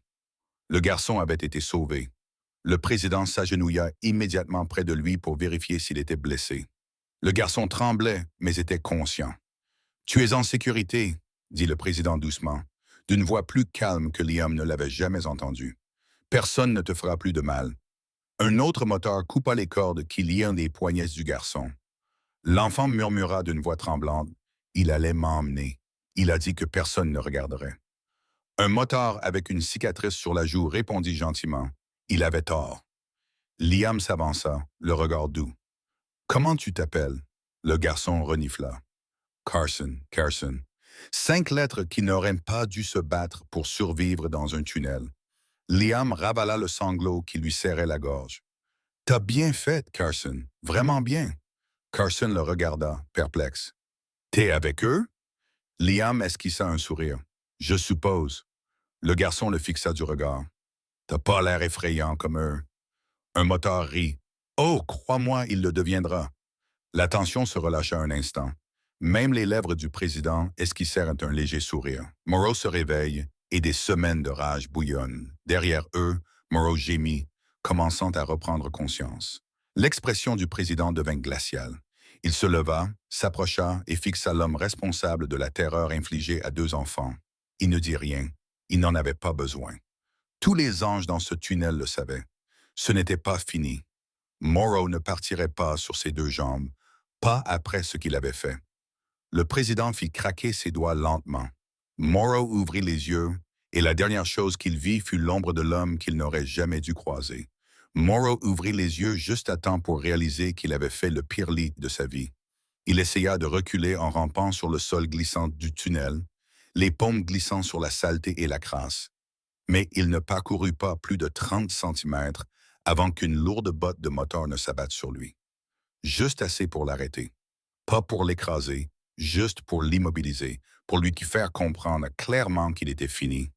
Le garçon avait été sauvé. Le président s'agenouilla immédiatement près de lui pour vérifier s'il était blessé. Le garçon tremblait, mais était conscient. « Tu es en sécurité », dit le président doucement, d'une voix plus calme que Liam ne l'avait jamais entendue. « Personne ne te fera plus de mal. » Un autre moteur coupa les cordes qui liaient les poignets du garçon. L'enfant murmura d'une voix tremblante. « Il allait m'emmener. Il a dit que personne ne regarderait. » Un motard avec une cicatrice sur la joue répondit gentiment. Il avait tort. Liam s'avança, le regard doux. « Comment tu t'appelles? » Le garçon renifla. « Carson. 5 lettres qui n'auraient pas dû se battre pour survivre dans un tunnel. » Liam ravala le sanglot qui lui serrait la gorge. « T'as bien fait, Carson. Vraiment bien. » Carson le regarda, perplexe. « T'es avec eux? » Liam esquissa un sourire. « Je suppose. » Le garçon le fixa du regard. « T'as pas l'air effrayant comme eux. » Un moteur rit. « Oh, crois-moi, il le deviendra. » La tension se relâcha un instant. Même les lèvres du président esquissèrent un léger sourire. Morrow se réveille et des semaines de rage bouillonnent. Derrière eux, Morrow gémit, commençant à reprendre conscience. L'expression du président devint glaciale. Il se leva, s'approcha et fixa l'homme responsable de la terreur infligée à 2 enfants. Il ne dit rien. Il n'en avait pas besoin. Tous les anges dans ce tunnel le savaient. Ce n'était pas fini. Morrow ne partirait pas sur ses 2 jambes, pas après ce qu'il avait fait. Le président fit craquer ses doigts lentement. Morrow ouvrit les yeux, et la dernière chose qu'il vit fut l'ombre de l'homme qu'il n'aurait jamais dû croiser. Morrow ouvrit les yeux juste à temps pour réaliser qu'il avait fait le pire lit de sa vie. Il essaya de reculer en rampant sur le sol glissant du tunnel, les paumes glissant sur la saleté et la crasse. Mais il ne parcourut pas plus de 30 centimètres avant qu'une lourde botte de moteur ne s'abatte sur lui. Juste assez pour l'arrêter. Pas pour l'écraser, juste pour l'immobiliser, pour lui faire comprendre clairement qu'il était fini.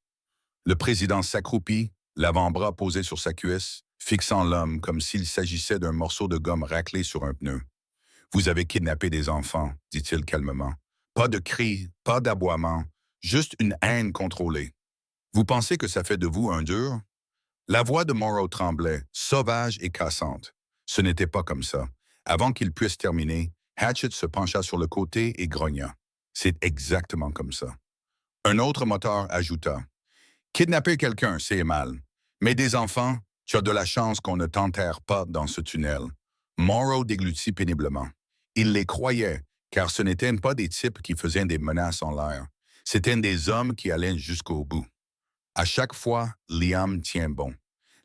Le président s'accroupit, l'avant-bras posé sur sa cuisse, fixant l'homme comme s'il s'agissait d'un morceau de gomme raclé sur un pneu. « Vous avez kidnappé des enfants, dit-il calmement. Pas de cris, pas d'aboiement, juste une haine contrôlée. Vous pensez que ça fait de vous un dur? » La voix de Morrow tremblait, sauvage et cassante. Ce n'était pas comme ça. Avant qu'il puisse terminer, Hatchet se pencha sur le côté et grogna. C'est exactement comme ça. Un autre moteur ajouta. Kidnapper quelqu'un, c'est mal. Mais des enfants, tu as de la chance qu'on ne t'enterre pas dans ce tunnel. Morrow déglutit péniblement. Il les croyait, car ce n'étaient pas des types qui faisaient des menaces en l'air. C'étaient des hommes qui allaient jusqu'au bout. À chaque fois, Liam tient bon.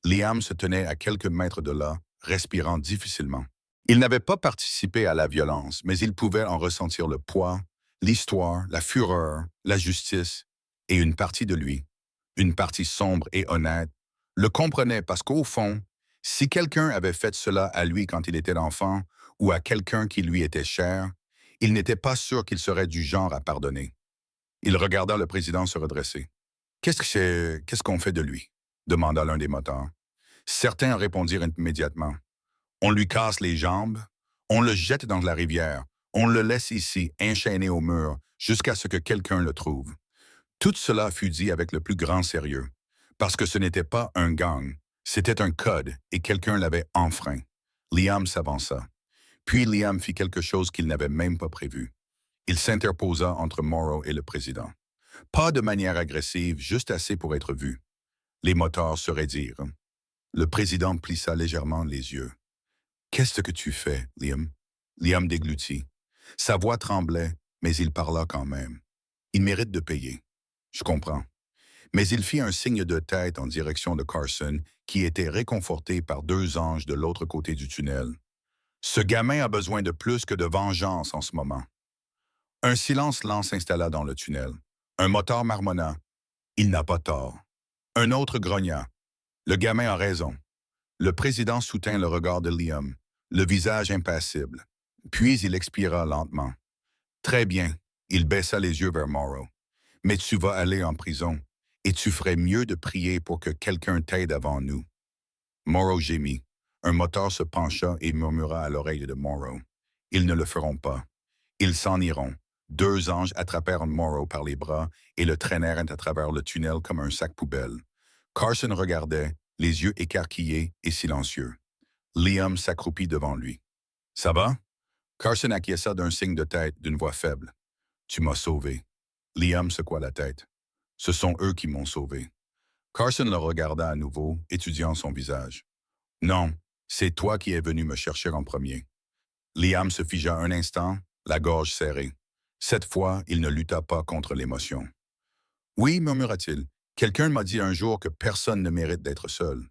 Liam se tenait à quelques mètres de là, respirant difficilement. Il n'avait pas participé à la violence, mais il pouvait en ressentir le poids, l'histoire, la fureur, la justice, et une partie de lui, une partie sombre et honnête, le comprenait parce qu'au fond, si quelqu'un avait fait cela à lui quand il était enfant ou à quelqu'un qui lui était cher, il n'était pas sûr qu'il serait du genre à pardonner. Il regarda le président se redresser. « Qu'est-ce qu'on fait de lui? » demanda l'un des motards. Certains répondirent immédiatement. « On lui casse les jambes, on le jette dans la rivière, on le laisse ici, enchaîné au mur, jusqu'à ce que quelqu'un le trouve. » Tout cela fut dit avec le plus grand sérieux, parce que ce n'était pas un gang, c'était un code et quelqu'un l'avait enfreint. Liam s'avança. Puis Liam fit quelque chose qu'il n'avait même pas prévu. Il s'interposa entre Morrow et le président. Pas de manière agressive, juste assez pour être vu. Les motards se raidirent. Le président plissa légèrement les yeux. « Qu'est-ce que tu fais, Liam? » Liam déglutit. Sa voix tremblait, mais il parla quand même. « Il mérite de payer. » « Je comprends. » Mais il fit un signe de tête en direction de Carson, qui était réconforté par deux anges de l'autre côté du tunnel. « Ce gamin a besoin de plus que de vengeance en ce moment. » Un silence lent s'installa dans le tunnel. Un motard marmonna. « Il n'a pas tort. » Un autre grogna. « Le gamin a raison. » Le président soutint le regard de Liam, le visage impassible. Puis il expira lentement. « Très bien. » Il baissa les yeux vers Morrow. « Mais tu vas aller en prison, et tu ferais mieux de prier pour que quelqu'un t'aide avant nous. » Morrow gémit. Un moteur se pencha et murmura à l'oreille de Morrow. « Ils ne le feront pas. Ils s'en iront. » Deux anges attrapèrent Morrow par les bras et le traînèrent à travers le tunnel comme un sac poubelle. Carson regardait, les yeux écarquillés et silencieux. Liam s'accroupit devant lui. « Ça va? » Carson acquiesça d'un signe de tête, d'une voix faible. « Tu m'as sauvé. » Liam secoua la tête. « Ce sont eux qui m'ont sauvé. » Carson le regarda à nouveau, étudiant son visage. « Non, c'est toi qui es venu me chercher en premier. » Liam se figea un instant, la gorge serrée. Cette fois, il ne lutta pas contre l'émotion. « Oui, murmura-t-il, quelqu'un m'a dit un jour que personne ne mérite d'être seul. »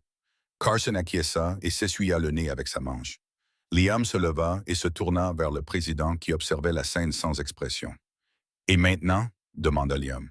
Carson acquiesça et s'essuya le nez avec sa manche. Liam se leva et se tourna vers le président qui observait la scène sans expression. « Et maintenant? » demanda Liam.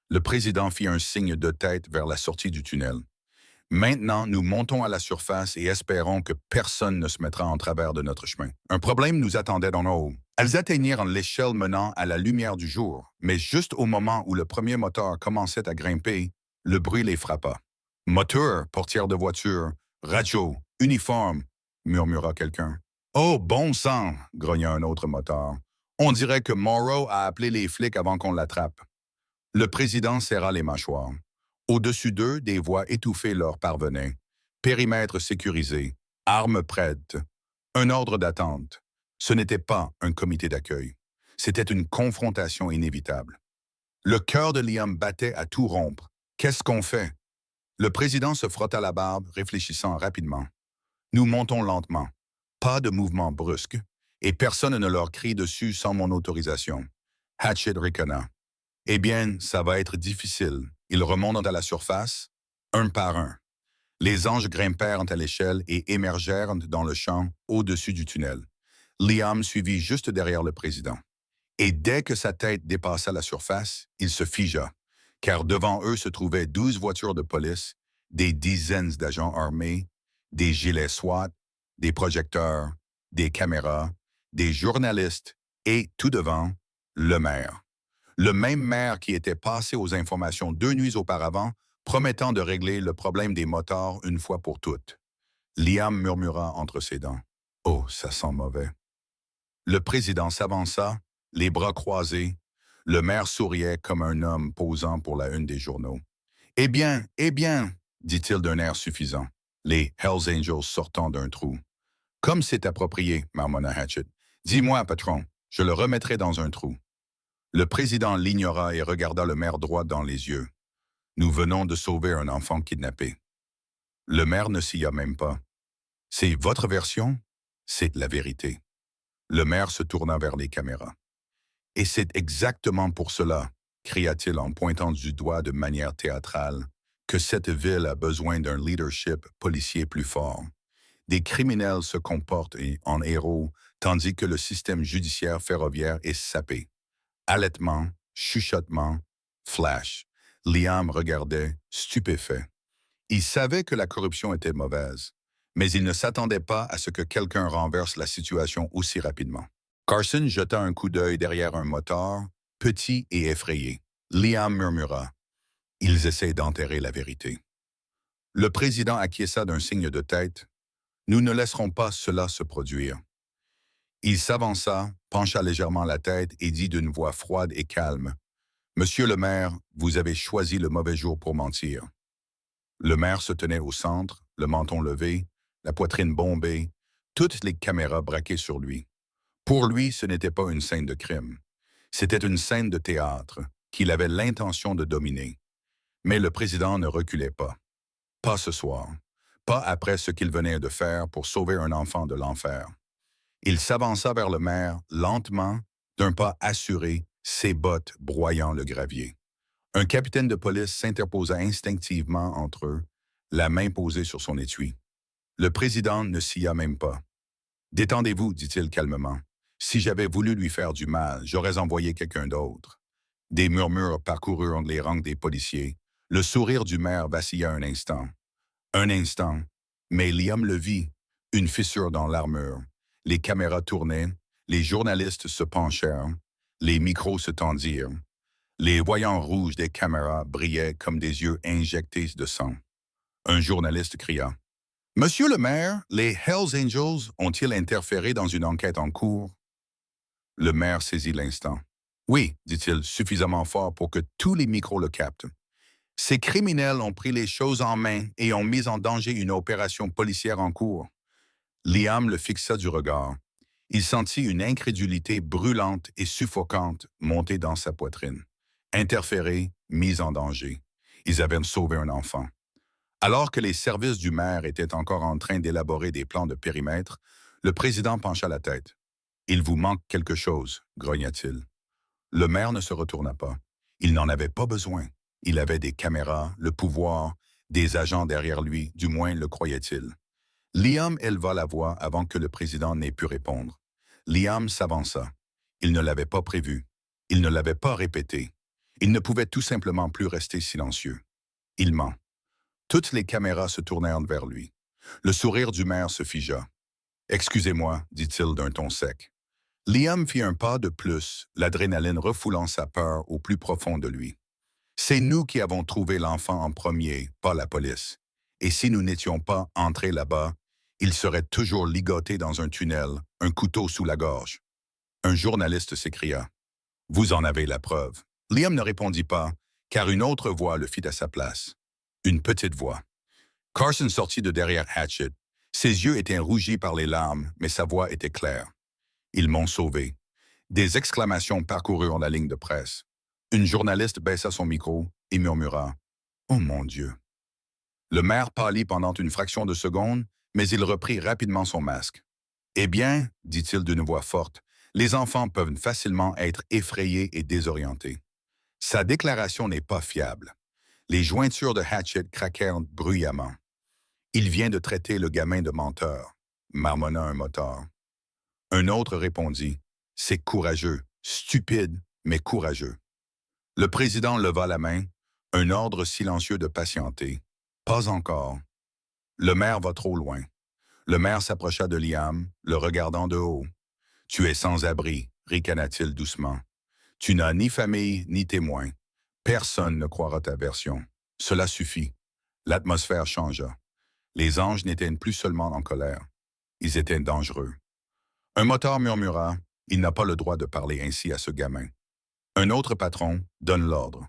Le président fit un signe de tête vers la sortie du tunnel. « Maintenant, nous montons à la surface et espérons que personne ne se mettra en travers de notre chemin. » Un problème nous attendait dans nos hauts. Elles atteignirent l'échelle menant à la lumière du jour, mais juste au moment où le premier moteur commençait à grimper, le bruit les frappa. « Moteur, portière de voiture, radio, uniforme » murmura quelqu'un. « Oh, bon sang » grogna un autre moteur. « On dirait que Morrow a appelé les flics avant qu'on l'attrape. » Le président serra les mâchoires. Au-dessus d'eux, des voix étouffées leur parvenaient. Périmètre sécurisé, armes prêtes, un ordre d'attente. Ce n'était pas un comité d'accueil. C'était une confrontation inévitable. Le cœur de Liam battait à tout rompre. Qu'est-ce qu'on fait? Le président se frotta la barbe, réfléchissant rapidement. Nous montons lentement. Pas de mouvement brusque, et personne ne leur crie dessus sans mon autorisation. Hatchet ricana. Eh bien, ça va être difficile. Ils remontent à la surface, un par un. Les anges grimpèrent à l'échelle et émergèrent dans le champ au-dessus du tunnel. Liam suivit juste derrière le président. Et dès que sa tête dépassa la surface, il se figea, car devant eux se trouvaient 12 voitures de police, des dizaines d'agents armés, des gilets SWAT, des projecteurs, des caméras, des journalistes et, tout devant, le maire. Le même maire qui était passé aux informations 2 nuits auparavant, promettant de régler le problème des motards une fois pour toutes. Liam murmura entre ses dents. « Oh, ça sent mauvais. » Le président s'avança, les bras croisés. Le maire souriait comme un homme posant pour la une des journaux. « eh bien, dit-il d'un air suffisant, les Hells Angels sortant d'un trou. « Comme c'est approprié, marmonna Hatchet. Dis-moi, patron, je le remettrai dans un trou. » Le président l'ignora et regarda le maire droit dans les yeux. « Nous venons de sauver un enfant kidnappé. » Le maire ne s'y a même pas. « C'est votre version? C'est la vérité. » Le maire se tourna vers les caméras. « Et c'est exactement pour cela, cria-t-il en pointant du doigt de manière théâtrale, que cette ville a besoin d'un leadership policier plus fort. Des criminels se comportent en héros, tandis que le système judiciaire ferroviaire est sapé. » Halètement, chuchotement, flash. Liam regardait, stupéfait. Il savait que la corruption était mauvaise, mais il ne s'attendait pas à ce que quelqu'un renverse la situation aussi rapidement. Carson jeta un coup d'œil derrière un moteur, petit et effrayé. Liam murmura. « Ils essaient d'enterrer la vérité. » Le président acquiesça d'un signe de tête. « Nous ne laisserons pas cela se produire. » Il s'avança, pencha légèrement la tête et dit d'une voix froide et calme. « Monsieur le maire, vous avez choisi le mauvais jour pour mentir. » Le maire se tenait au centre, le menton levé, la poitrine bombée, toutes les caméras braquées sur lui. Pour lui, ce n'était pas une scène de crime. C'était une scène de théâtre qu'il avait l'intention de dominer. Mais le président ne reculait pas. Pas ce soir. Pas après ce qu'il venait de faire pour sauver un enfant de l'enfer. Il s'avança vers le maire, lentement, d'un pas assuré, ses bottes broyant le gravier. Un capitaine de police s'interposa instinctivement entre eux, la main posée sur son étui. Le président ne s'y a même pas. « Détendez-vous, dit-il calmement. Si j'avais voulu lui faire du mal, j'aurais envoyé quelqu'un d'autre. » Des murmures parcoururent les rangs des policiers. Le sourire du maire vacilla un instant. Un instant, mais Liam le vit, une fissure dans l'armure. Les caméras tournaient, les journalistes se penchèrent, les micros se tendirent. Les voyants rouges des caméras brillaient comme des yeux injectés de sang. Un journaliste cria. « Monsieur le maire, les Hells Angels ont-ils interféré dans une enquête en cours? » Le maire saisit l'instant. « Oui, dit-il suffisamment fort pour que tous les micros le captent. Ces criminels ont pris les choses en main et ont mis en danger une opération policière en cours. » Liam le fixa du regard. Il sentit une incrédulité brûlante et suffocante monter dans sa poitrine. Interférés, mis en danger. Ils avaient sauvé un enfant. Alors que les services du maire étaient encore en train d'élaborer des plans de périmètre, le président pencha la tête. « Il vous manque quelque chose, grogna-t-il. » Le maire ne se retourna pas. Il n'en avait pas besoin. Il avait des caméras, le pouvoir, des agents derrière lui, du moins le croyait-il. Liam éleva la voix avant que le président n'ait pu répondre. Liam s'avança. Il ne l'avait pas prévu. Il ne l'avait pas répété. Il ne pouvait tout simplement plus rester silencieux. Il ment. Toutes les caméras se tournèrent vers lui. Le sourire du maire se figea. « Excusez-moi, dit-il d'un ton sec. » Liam fit un pas de plus, l'adrénaline refoulant sa peur au plus profond de lui. « C'est nous qui avons trouvé l'enfant en premier, pas la police. Et si nous n'étions pas entrés là-bas, il serait toujours ligoté dans un tunnel, un couteau sous la gorge. » Un journaliste s'écria. « Vous en avez la preuve. » Liam ne répondit pas, car une autre voix le fit à sa place. Une petite voix. Carson sortit de derrière Hatchet. Ses yeux étaient rougis par les larmes, mais sa voix était claire. « Ils m'ont sauvé. » Des exclamations parcoururent la ligne de presse. Une journaliste baissa son micro et murmura. « Oh mon Dieu !» Le maire pâlit pendant une fraction de seconde, mais il reprit rapidement son masque. « Eh bien, dit-il d'une voix forte, les enfants peuvent facilement être effrayés et désorientés. Sa déclaration n'est pas fiable. Les jointures de Hatchet craquèrent bruyamment. Il vient de traiter le gamin de menteur, marmonna un motard. Un autre répondit, c'est courageux, stupide, mais courageux. Le président leva la main, un ordre silencieux de patienter. Pas encore. Le maire va trop loin. Le maire s'approcha de Liam, le regardant de haut. Tu es sans abri, ricana-t-il doucement. Tu n'as ni famille ni témoin. Personne ne croira ta version. Cela suffit. L'atmosphère changea. Les anges n'étaient plus seulement en colère. Ils étaient dangereux. Un motard murmura, « Il n'a pas le droit de parler ainsi à ce gamin. » Un autre patron donne l'ordre.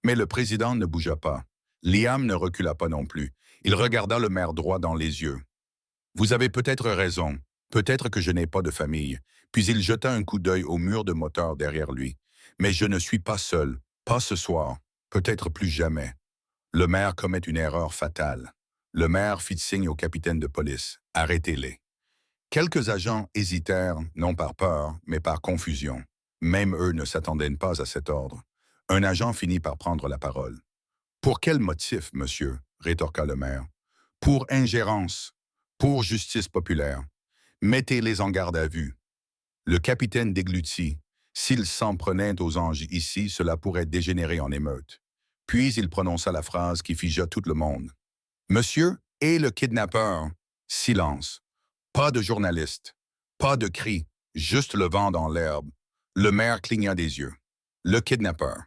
Mais le président ne bougea pas. Liam ne recula pas non plus. Il regarda le maire droit dans les yeux. « Vous avez peut-être raison. Peut-être que je n'ai pas de famille. » Puis il jeta un coup d'œil au mur de moteur derrière lui. « Mais je ne suis pas seul. Pas ce soir. Peut-être plus jamais. » Le maire commet une erreur fatale. Le maire fit signe au capitaine de police. « Arrêtez-les. » Quelques agents hésitèrent, non par peur, mais par confusion. Même eux ne s'attendaient pas à cet ordre. Un agent finit par prendre la parole. « Pour quel motif, monsieur ?» rétorqua le maire. « Pour ingérence. Pour justice populaire. Mettez-les en garde à vue. » Le capitaine déglutit. S'il s'en prenait aux anges ici, cela pourrait dégénérer en émeute. Puis il prononça la phrase qui figea tout le monde. « Monsieur est le kidnappeur. » Silence. Pas de journaliste. Pas de cri. Juste le vent dans l'herbe. Le maire cligna des yeux. Le kidnappeur.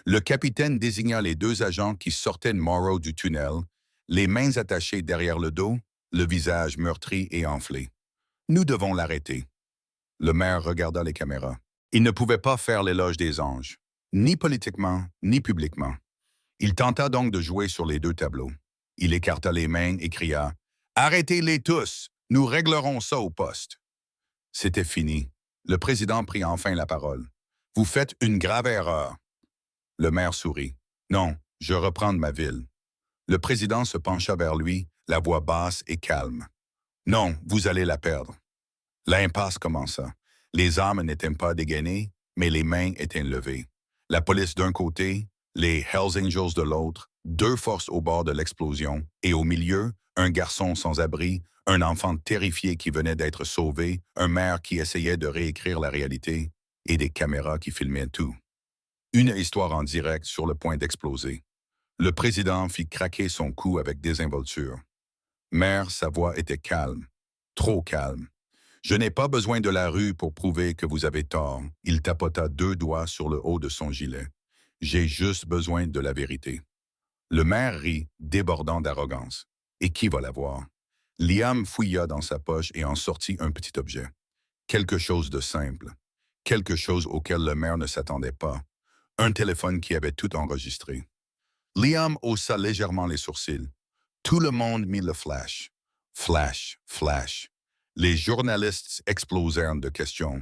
Le capitaine désigna les deux agents qui sortaient de Morrow du tunnel, les mains attachées derrière le dos, le visage meurtri et enflé. « Nous devons l'arrêter. » Le maire regarda les caméras. Il ne pouvait pas faire l'éloge des anges, ni politiquement, ni publiquement. Il tenta donc de jouer sur les deux tableaux. Il écarta les mains et cria « Arrêtez-les tous! Nous réglerons ça au poste. » C'était fini. Le président prit enfin la parole. « Vous faites une grave erreur. » Le maire sourit. « Non, je reprends ma ville. » Le président se pencha vers lui, la voix basse et calme. « Non, vous allez la perdre. » L'impasse commença. Les armes n'étaient pas dégainées, mais les mains étaient levées. La police d'un côté, les Hells Angels de l'autre, deux forces au bord de l'explosion, et au milieu, un garçon sans abri, un enfant terrifié qui venait d'être sauvé, un maire qui essayait de réécrire la réalité, et des caméras qui filmaient tout. Une histoire en direct sur le point d'exploser. Le président fit craquer son cou avec désinvolture. Maire, sa voix était calme, trop calme. « Je n'ai pas besoin de la rue pour prouver que vous avez tort. » Il tapota deux doigts sur le haut de son gilet. « J'ai juste besoin de la vérité. » Le maire rit, débordant d'arrogance. « Et qui va la voir? » Liam fouilla dans sa poche et en sortit un petit objet. Quelque chose de simple. Quelque chose auquel le maire ne s'attendait pas. Un téléphone qui avait tout enregistré. Liam haussa légèrement les sourcils. Tout le monde mit le flash. Flash, flash. Les journalistes explosèrent de questions.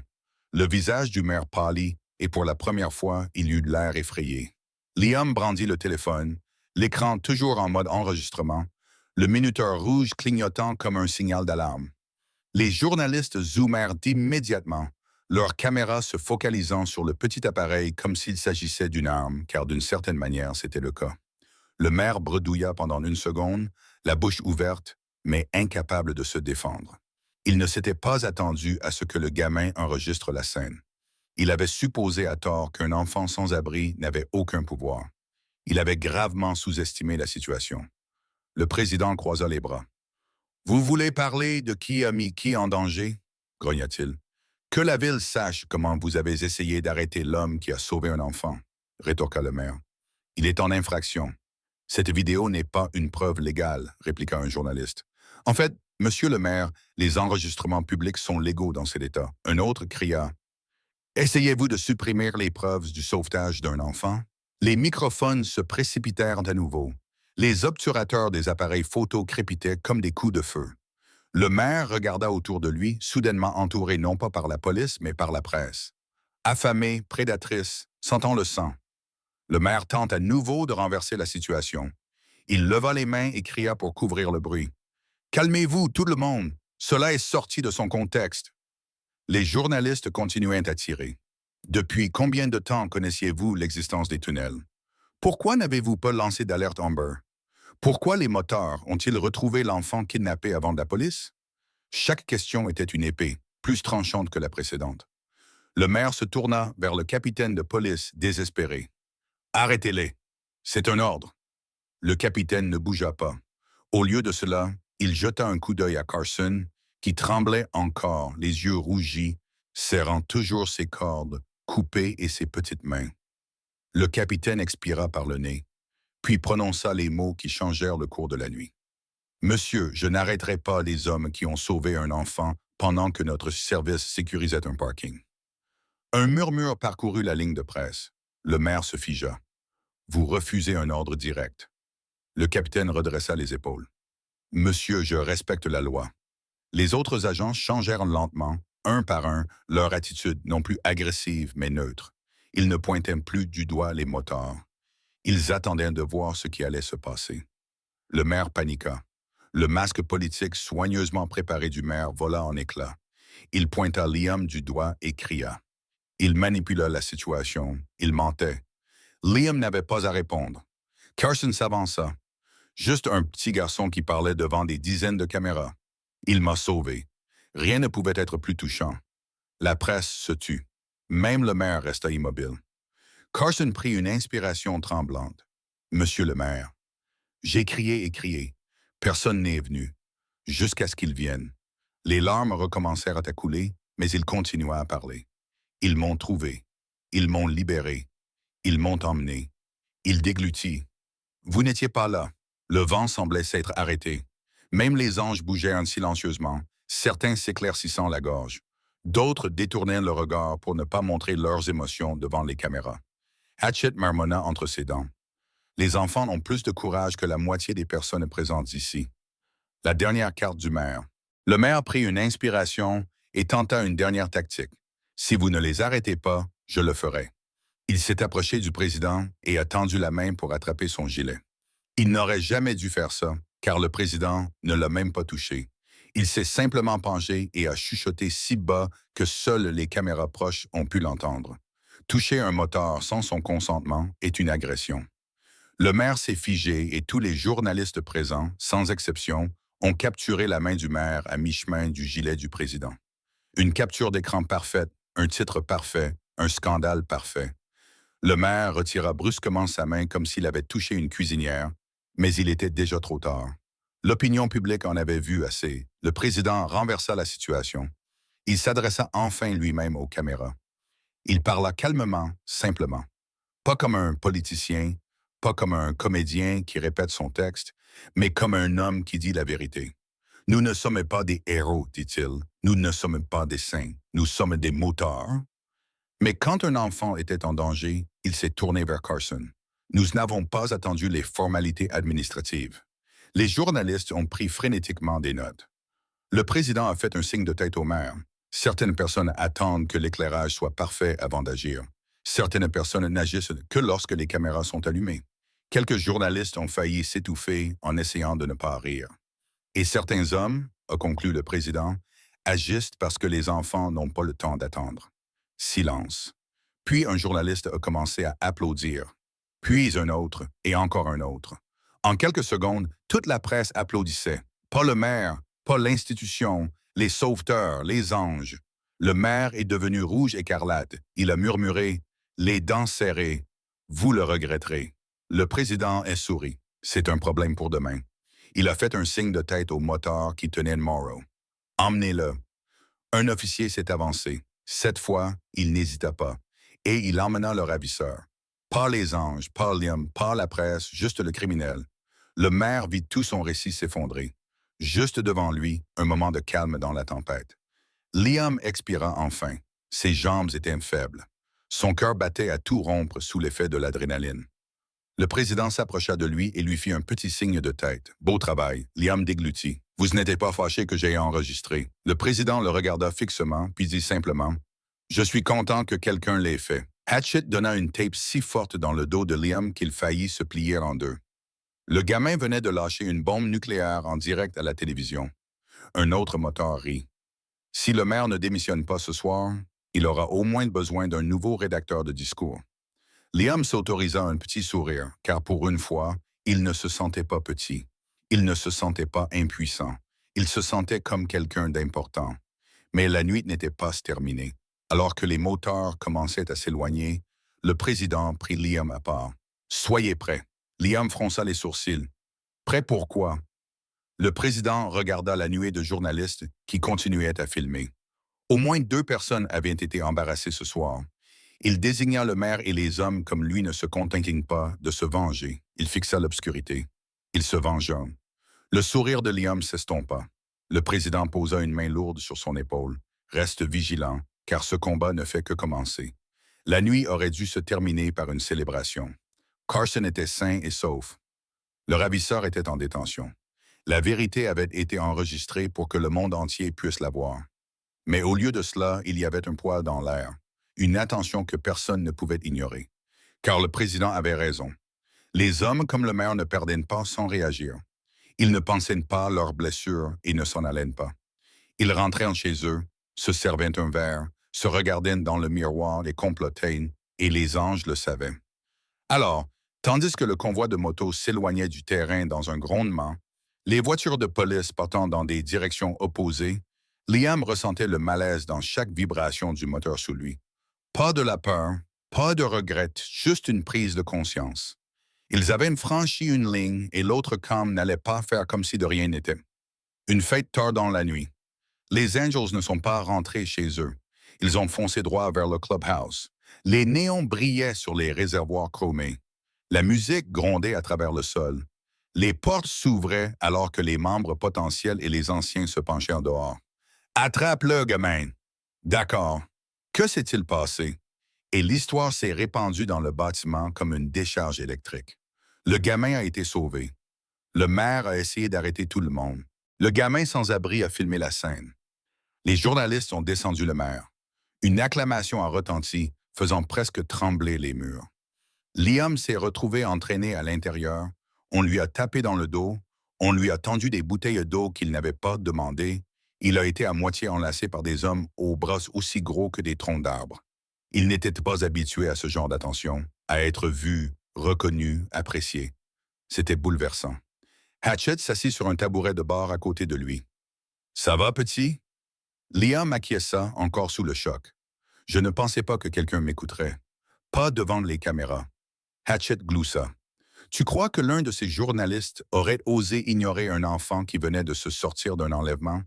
Le visage du maire pâlit et pour la première fois, il eut l'air effrayé. Liam brandit le téléphone, l'écran toujours en mode enregistrement, le minuteur rouge clignotant comme un signal d'alarme. Les journalistes zoomèrent immédiatement, leurs caméras se focalisant sur le petit appareil comme s'il s'agissait d'une arme, car d'une certaine manière, c'était le cas. Le maire bredouilla pendant une seconde, la bouche ouverte, mais incapable de se défendre. Il ne s'était pas attendu à ce que le gamin enregistre la scène. Il avait supposé à tort qu'un enfant sans abri n'avait aucun pouvoir. Il avait gravement sous-estimé la situation. Le président croisa les bras. « Vous voulez parler de qui a mis qui en danger? » grogna-t-il. « Que la ville sache comment vous avez essayé d'arrêter l'homme qui a sauvé un enfant, » rétorqua le maire. « Il est en infraction. » « Cette vidéo n'est pas une preuve légale, » répliqua un journaliste. « En fait, monsieur le maire, les enregistrements publics sont légaux dans cet État. » Un autre cria. « Essayez-vous de supprimer les preuves du sauvetage d'un enfant? » Les microphones se précipitèrent à nouveau. Les obturateurs des appareils photo crépitaient comme des coups de feu. Le maire regarda autour de lui, soudainement entouré non pas par la police, mais par la presse. Affamé, prédatrice, sentant le sang. Le maire tente à nouveau de renverser la situation. Il leva les mains et cria pour couvrir le bruit. « Calmez-vous, tout le monde. Cela est sorti de son contexte. » Les journalistes continuaient à tirer. Depuis combien de temps connaissiez-vous l'existence des tunnels? Pourquoi n'avez-vous pas lancé d'alerte Amber? Pourquoi les moteurs ont-ils retrouvé l'enfant kidnappé avant la police? Chaque question était une épée, plus tranchante que la précédente. Le maire se tourna vers le capitaine de police désespéré. Arrêtez-les. C'est un ordre. Le capitaine ne bougea pas. Au lieu de cela, il jeta un coup d'œil à Carson, qui tremblait encore, les yeux rougis, serrant toujours ses cordes, coupées et ses petites mains. Le capitaine expira par le nez, puis prononça les mots qui changèrent le cours de la nuit. Monsieur, je n'arrêterai pas les hommes qui ont sauvé un enfant pendant que notre service sécurisait un parking. Un murmure parcourut la ligne de presse. Le maire se figea. Vous refusez un ordre direct. Le capitaine redressa les épaules. Monsieur, je respecte la loi. Les autres agents changèrent lentement, un par un, leur attitude non plus agressive mais neutre. Ils ne pointaient plus du doigt les motards. Ils attendaient de voir ce qui allait se passer. Le maire paniqua. Le masque politique soigneusement préparé du maire vola en éclats. Il pointa Liam du doigt et cria. Il manipula la situation. Il mentait. Liam n'avait pas à répondre. Carson s'avança. Juste un petit garçon qui parlait devant des dizaines de caméras. Il m'a sauvé. Rien ne pouvait être plus touchant. La presse se tut. Même le maire resta immobile. Carson prit une inspiration tremblante. Monsieur le maire. J'ai crié et crié. Personne n'est venu. Jusqu'à ce qu'il vienne. Les larmes recommencèrent à couler, mais il continua à parler. Ils m'ont trouvé. Ils m'ont libéré. Ils m'ont emmené. Ils déglutit. Vous n'étiez pas là. Le vent semblait s'être arrêté. Même les anges bougèrent silencieusement, certains s'éclaircissant la gorge. D'autres détournèrent le regard pour ne pas montrer leurs émotions devant les caméras. Hatchet marmonna entre ses dents. Les enfants ont plus de courage que la moitié des personnes présentes ici. La dernière carte du maire. Le maire prit une inspiration et tenta une dernière tactique. Si vous ne les arrêtez pas, je le ferai. Il s'est approché du président et a tendu la main pour attraper son gilet. Il n'aurait jamais dû faire ça, car le président ne l'a même pas touché. Il s'est simplement penché et a chuchoté si bas que seules les caméras proches ont pu l'entendre. Toucher un moteur sans son consentement est une agression. Le maire s'est figé et tous les journalistes présents, sans exception, ont capturé la main du maire à mi-chemin du gilet du président. Une capture d'écran parfaite, un titre parfait, un scandale parfait. Le maire retira brusquement sa main comme s'il avait touché une cuisinière, mais il était déjà trop tard. L'opinion publique en avait vu assez. Le président renversa la situation. Il s'adressa enfin lui-même aux caméras. Il parla calmement, simplement. Pas comme un politicien, pas comme un comédien qui répète son texte, mais comme un homme qui dit la vérité. Nous ne sommes pas des héros, dit-il. Nous ne sommes pas des saints. Nous sommes des motards. Mais quand un enfant était en danger, il s'est tourné vers Carson. Nous n'avons pas attendu les formalités administratives. Les journalistes ont pris frénétiquement des notes. Le président a fait un signe de tête au maire. Certaines personnes attendent que l'éclairage soit parfait avant d'agir. Certaines personnes n'agissent que lorsque les caméras sont allumées. Quelques journalistes ont failli s'étouffer en essayant de ne pas rire. Et certains hommes, a conclu le président, agissent parce que les enfants n'ont pas le temps d'attendre. Silence. Puis un journaliste a commencé à applaudir. Puis un autre, et encore un autre. En quelques secondes, toute la presse applaudissait. Pas le maire, pas l'institution, les sauveteurs, les anges. Le maire est devenu rouge écarlate. Il a murmuré, les dents serrées. Vous le regretterez. Le président est souri. C'est un problème pour demain. Il a fait un signe de tête au motard qui tenait Morrow. Emmenez-le. Un officier s'est avancé. Cette fois, il n'hésita pas. Et il emmena le ravisseur. Pas les anges, pas Liam, pas la presse, juste le criminel. Le maire vit tout son récit s'effondrer. Juste devant lui, un moment de calme dans la tempête. Liam expira enfin. Ses jambes étaient faibles. Son cœur battait à tout rompre sous l'effet de l'adrénaline. Le président s'approcha de lui et lui fit un petit signe de tête. Beau travail, Liam déglutit. Vous n'êtes pas fâché que j'aie enregistré. Le président le regarda fixement, puis dit simplement « Je suis content que quelqu'un l'ait fait. » Hatchet donna une tape si forte dans le dos de Liam qu'il faillit se plier en deux. Le gamin venait de lâcher une bombe nucléaire en direct à la télévision. Un autre moteur rit. Si le maire ne démissionne pas ce soir, Il aura au moins besoin d'un nouveau rédacteur de discours. Liam s'autorisa un petit sourire, car pour une fois, il ne se sentait pas petit. Il ne se sentait pas impuissant. Il se sentait comme quelqu'un d'important. Mais la nuit n'était pas terminée. Alors que les moteurs commençaient à s'éloigner, le président prit Liam à part. « Soyez prêts. » Liam fronça les sourcils. « Prêt pour quoi? » Le président regarda la nuée de journalistes qui continuaient à filmer. Au moins 2 personnes avaient été embarrassées ce soir. Il désigna le maire et les hommes comme lui ne se contentaient pas de se venger. Il fixa l'obscurité. Il se vengea. Le sourire de Liam s'estompa. Le président posa une main lourde sur son épaule. « Reste vigilant, car ce combat ne fait que commencer. » La nuit aurait dû se terminer par une célébration. Carson était sain et sauf. Le ravisseur était en détention. La vérité avait été enregistrée pour que le monde entier puisse la voir. Mais au lieu de cela, il y avait un poids dans l'air, une attention que personne ne pouvait ignorer. Car le président avait raison. Les hommes comme le maire ne perdaient pas sans réagir. Ils ne pensaient pas leurs blessures et ne s'en allaient pas. Ils rentraient chez eux, se servaient un verre, se regardaient dans le miroir et complotaient, et les anges le savaient. Alors, tandis que le convoi de motos s'éloignait du terrain dans un grondement, les voitures de police partant dans des directions opposées, Liam ressentait le malaise dans chaque vibration du moteur sous lui. Pas de la peur, pas de regret, juste une prise de conscience. Ils avaient franchi une ligne et l'autre camp n'allait pas faire comme si de rien n'était. Une fête tard dans la nuit. Les Angels ne sont pas rentrés chez eux. Ils ont foncé droit vers le clubhouse. Les néons brillaient sur les réservoirs chromés. La musique grondait à travers le sol. Les portes s'ouvraient alors que les membres potentiels et les anciens se penchaient en dehors. « Attrape-le, gamin! » « D'accord. Que s'est-il passé? » Et l'histoire s'est répandue dans le bâtiment comme une décharge électrique. Le gamin a été sauvé. Le maire a essayé d'arrêter tout le monde. Le gamin sans abri a filmé la scène. Les journalistes ont descendu le maire. Une acclamation a retenti, faisant presque trembler les murs. Liam s'est retrouvé entraîné à l'intérieur. On lui a tapé dans le dos. On lui a tendu des bouteilles d'eau qu'il n'avait pas demandées. Il a été à moitié enlacé par des hommes aux bras aussi gros que des troncs d'arbres. Il n'était pas habitué à ce genre d'attention, à être vu, reconnu, apprécié. C'était bouleversant. Hatchet s'assit sur un tabouret de bar à côté de lui. « Ça va, petit? » Liam acquiesça, encore sous le choc. « Je ne pensais pas que quelqu'un m'écouterait. Pas devant les caméras. » Hatchet gloussa. « Tu crois que l'un de ces journalistes aurait osé ignorer un enfant qui venait de se sortir d'un enlèvement?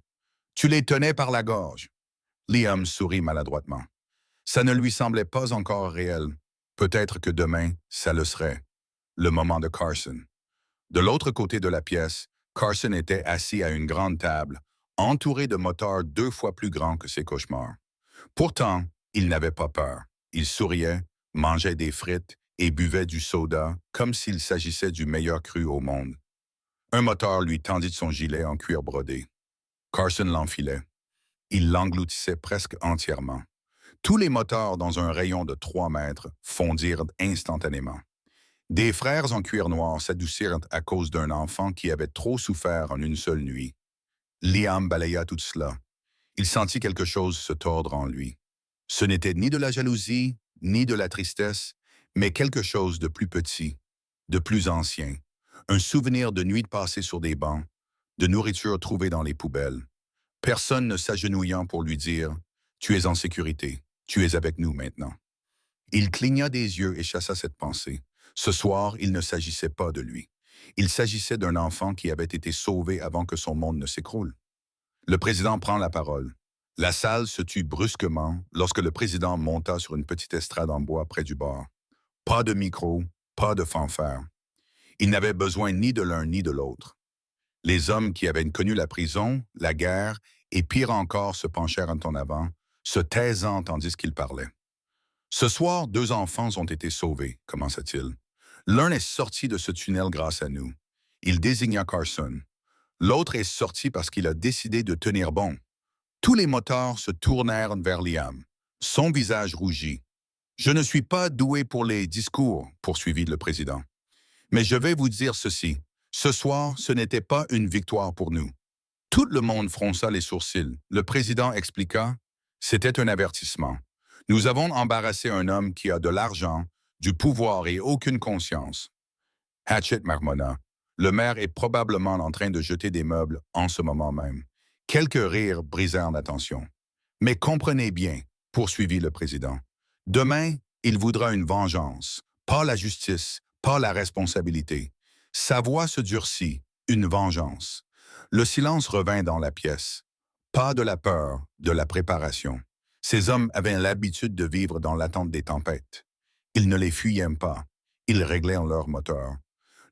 Tu les tenais par la gorge. » Liam sourit maladroitement. Ça ne lui semblait pas encore réel. Peut-être que demain, ça le serait. Le moment de Carson. De l'autre côté de la pièce, Carson était assis à une grande table, entouré de motards 2 fois plus grands que ses cauchemars. Pourtant, il n'avait pas peur. Il souriait, mangeait des frites et buvait du soda comme s'il s'agissait du meilleur cru au monde. Un motard lui tendit son gilet en cuir brodé. Carson l'enfilait. Il l'engloutissait presque entièrement. Tous les motards dans un rayon de 3 mètres fondirent instantanément. Des frères en cuir noir s'adoucirent à cause d'un enfant qui avait trop souffert en une seule nuit. Liam balaya tout cela. Il sentit quelque chose se tordre en lui. Ce n'était ni de la jalousie, ni de la tristesse, mais quelque chose de plus petit, de plus ancien. Un souvenir de nuits passées sur des bancs, de nourriture trouvée dans les poubelles. Personne ne s'agenouillant pour lui dire « Tu es en sécurité, tu es avec nous maintenant. » Il cligna des yeux et chassa cette pensée. Ce soir, il ne s'agissait pas de lui. Il s'agissait d'un enfant qui avait été sauvé avant que son monde ne s'écroule. Le président prend la parole. La salle se tut brusquement lorsque le président monta sur une petite estrade en bois près du bar. Pas de micro, pas de fanfare. Il n'avait besoin ni de l'un ni de l'autre. Les hommes qui avaient connu la prison, la guerre et pire encore se penchèrent en avant, se taisant tandis qu'il parlait. Ce soir, 2 enfants ont été sauvés, commença-t-il. L'un est sorti de ce tunnel grâce à nous. Il désigna Carson. L'autre est sorti parce qu'il a décidé de tenir bon. Tous les motards se tournèrent vers Liam. Son visage rougit. « Je ne suis pas doué pour les discours, » poursuivit le président. « Mais je vais vous dire ceci. Ce soir, ce n'était pas une victoire pour nous. » Tout le monde fronça les sourcils. Le président expliqua. « C'était un avertissement. Nous avons embarrassé un homme qui a de l'argent, du pouvoir et aucune conscience. Hatchett marmonna. Le maire est probablement en train de jeter des meubles en ce moment même. Quelques rires brisèrent l'attention. Mais comprenez bien, poursuivit le président. Demain, il voudra une vengeance, pas la justice, pas la responsabilité. Sa voix se durcit, une vengeance. Le silence revint dans la pièce. Pas de la peur, de la préparation. Ces hommes avaient l'habitude de vivre dans l'attente des tempêtes. Ils ne les fuyaient pas. Ils réglèrent leur moteur.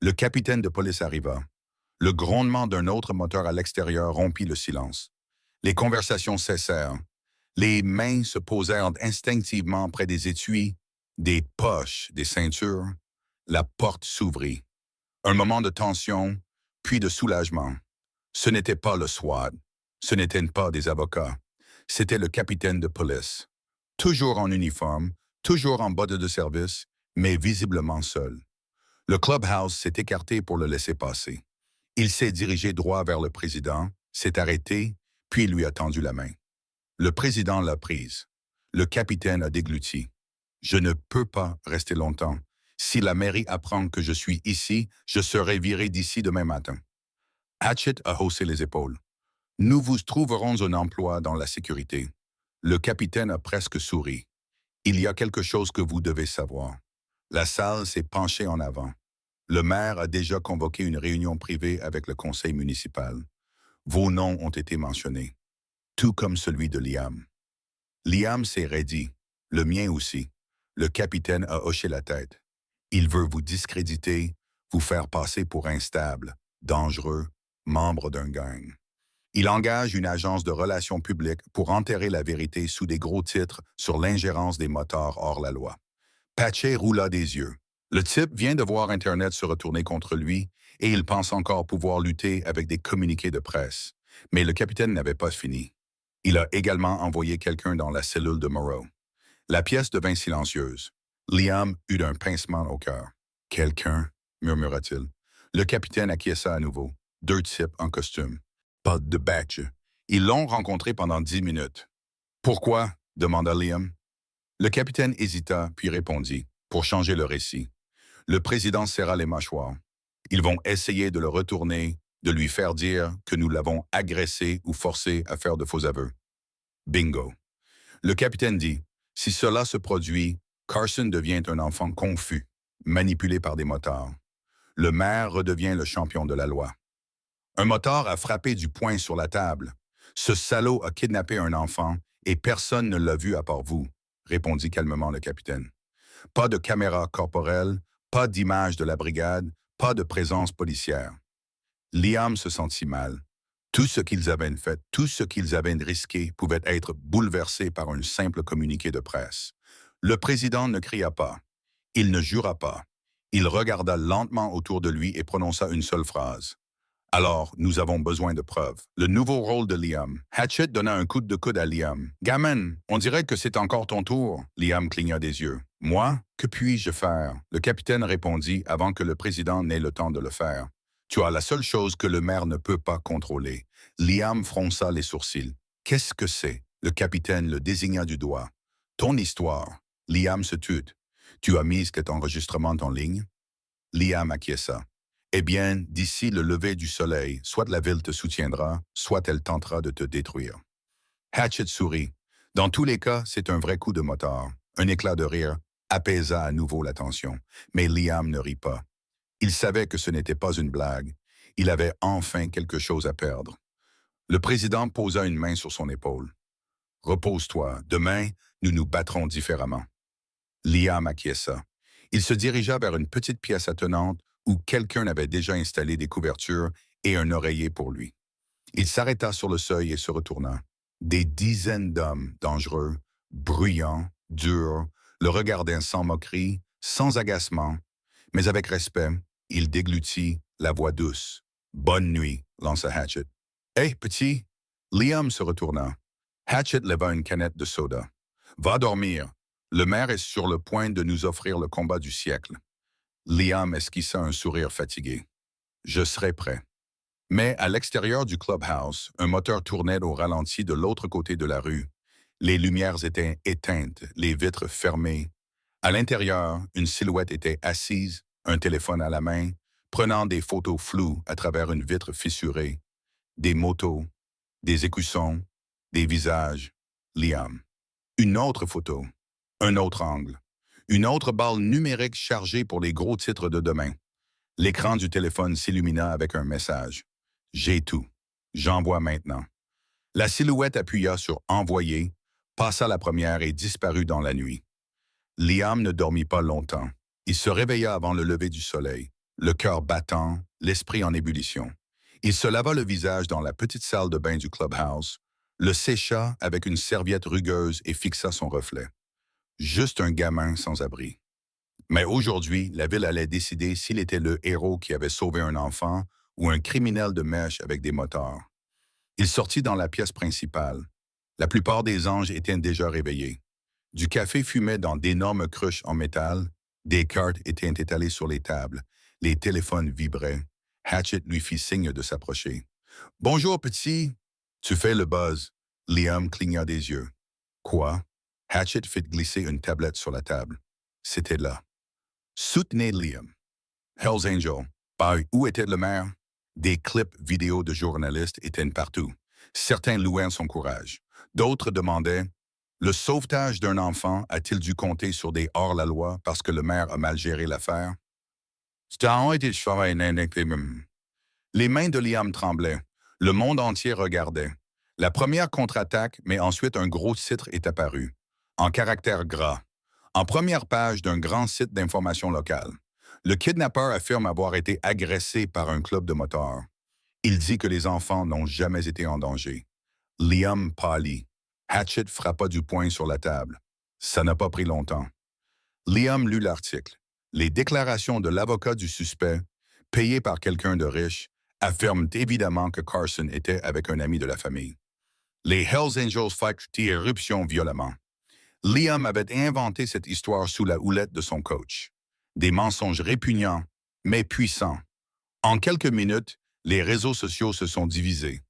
Le capitaine de police arriva. Le grondement d'un autre moteur à l'extérieur rompit le silence. Les conversations cessèrent. Les mains se posèrent instinctivement près des étuis, des poches, des ceintures. La porte s'ouvrit. Un moment de tension, puis de soulagement. Ce n'était pas le SWAT. Ce n'étaient pas des avocats. C'était le capitaine de police. Toujours en uniforme, toujours en bottes de service, mais visiblement seul. Le clubhouse s'est écarté pour le laisser passer. Il s'est dirigé droit vers le président, s'est arrêté, puis lui a tendu la main. Le président l'a prise. Le capitaine a dégluti. Je ne peux pas rester longtemps. Si la mairie apprend que je suis ici, je serai viré d'ici demain matin. Hatchett a haussé les épaules. Nous vous trouverons un emploi dans la sécurité. Le capitaine a presque souri. Il y a quelque chose que vous devez savoir. La salle s'est penchée en avant. Le maire a déjà convoqué une réunion privée avec le conseil municipal. Vos noms ont été mentionnés, tout comme celui de Liam. Liam s'est raidi, le mien aussi. Le capitaine a hoché la tête. Il veut vous discréditer, vous faire passer pour instable, dangereux, membre d'un gang. Il engage une agence de relations publiques pour enterrer la vérité sous des gros titres sur l'ingérence des motards hors la loi. Patchet roula des yeux. Le type vient de voir Internet se retourner contre lui et il pense encore pouvoir lutter avec des communiqués de presse. Mais le capitaine n'avait pas fini. Il a également envoyé quelqu'un dans la cellule de Moreau. La pièce devint silencieuse. Liam eut un pincement au cœur. « Quelqu'un » murmura-t-il. Le capitaine acquiesça à nouveau. Deux types en costume. Pas de badge. Ils l'ont rencontré pendant 10 minutes. « Pourquoi » demanda Liam. Le capitaine hésita, puis répondit, pour changer le récit. Le président serra les mâchoires. Ils vont essayer de le retourner, de lui faire dire que nous l'avons agressé ou forcé à faire de faux aveux. Bingo. Le capitaine dit, si cela se produit, Carson devient un enfant confus, manipulé par des motards. Le maire redevient le champion de la loi. Un motard a frappé du poing sur la table. Ce salaud a kidnappé un enfant et personne ne l'a vu à part vous, répondit calmement le capitaine. Pas de caméra corporelle, pas d'image de la brigade, pas de présence policière. Liam se sentit mal. Tout ce qu'ils avaient fait, tout ce qu'ils avaient risqué pouvait être bouleversé par un simple communiqué de presse. Le président ne cria pas. Il ne jura pas. Il regarda lentement autour de lui et prononça une seule phrase. Alors, nous avons besoin de preuves. Le nouveau rôle de Liam. Hatchett donna un coup de coude à Liam. « Gamin, on dirait que c'est encore ton tour. » Liam cligna des yeux. « Moi, que puis-je faire ?» Le capitaine répondit avant que le président n'ait le temps de le faire. « Tu as la seule chose que le maire ne peut pas contrôler. » Liam fronça les sourcils. « Qu'est-ce que c'est ?» Le capitaine le désigna du doigt. « Ton histoire. » Liam se tut. « Tu as mis cet enregistrement en ligne ?» Liam acquiesça. Eh bien, d'ici le lever du soleil, soit la ville te soutiendra, soit elle tentera de te détruire. Hatchett sourit. Dans tous les cas, c'est un vrai coup de motard. Un éclat de rire apaisa à nouveau la tension. Mais Liam ne rit pas. Il savait que ce n'était pas une blague. Il avait enfin quelque chose à perdre. Le président posa une main sur son épaule. « Repose-toi. Demain, nous nous battrons différemment. » Liam acquiesça. Il se dirigea vers une petite pièce attenante où quelqu'un avait déjà installé des couvertures et un oreiller pour lui. Il s'arrêta sur le seuil et se retourna. Des dizaines d'hommes dangereux, bruyants, durs, le regardaient sans moquerie, sans agacement, mais avec respect. Il déglutit la voix douce. « Bonne nuit », lança Hatchett. « Hé, petit !» Liam se retourna. Hatchett leva une canette de soda. « Va dormir. Le maire est sur le point de nous offrir le combat du siècle. » Liam esquissa un sourire fatigué. « Je serai prêt. » Mais à l'extérieur du clubhouse, un moteur tournait au ralenti de l'autre côté de la rue. Les lumières étaient éteintes, les vitres fermées. À l'intérieur, une silhouette était assise, un téléphone à la main, prenant des photos floues à travers une vitre fissurée. Des motos, des écussons, des visages. Liam. Une autre photo, un autre angle, une autre balle numérique chargée pour les gros titres de demain. L'écran du téléphone s'illumina avec un message. J'ai tout. J'envoie maintenant. La silhouette appuya sur Envoyer, passa la première et disparut dans la nuit. Liam ne dormit pas longtemps. Il se réveilla avant le lever du soleil, le cœur battant, l'esprit en ébullition. Il se lava le visage dans la petite salle de bain du clubhouse, le sécha avec une serviette rugueuse et fixa son reflet. Juste un gamin sans abri. Mais aujourd'hui, la ville allait décider s'il était le héros qui avait sauvé un enfant ou un criminel de mèche avec des motards. Il sortit dans la pièce principale. La plupart des anges étaient déjà réveillés. Du café fumait dans d'énormes cruches en métal, des cartes étaient étalées sur les tables, les téléphones vibraient. Hatchet lui fit signe de s'approcher. « Bonjour, petit. » « Tu fais le buzz. » Liam cligna des yeux. « Quoi? » Hatchet fit glisser une tablette sur la table. C'était là. Soutenez Liam. Hells Angel. Où était le maire? Des clips vidéo de journalistes étaient partout. Certains louaient son courage. D'autres demandaient « Le sauvetage d'un enfant a-t-il dû compter sur des hors-la-loi parce que le maire a mal géré l'affaire? » Les mains de Liam tremblaient. Le monde entier regardait. La première contre-attaque, mais ensuite un gros titre est apparu. En caractères gras. En première page d'un grand site d'information locale. Le kidnappeur affirme avoir été agressé par un club de motards. Il dit que les enfants n'ont jamais été en danger. Liam pâlit. Hatchet frappa du poing sur la table. Ça n'a pas pris longtemps. Liam lut l'article. Les déclarations de l'avocat du suspect, payé par quelqu'un de riche, affirment évidemment que Carson était avec un ami de la famille. Les Hells Angels firent éruption violemment. Liam avait inventé cette histoire sous la houlette de son coach. Des mensonges répugnants, mais puissants. En quelques minutes, les réseaux sociaux se sont divisés.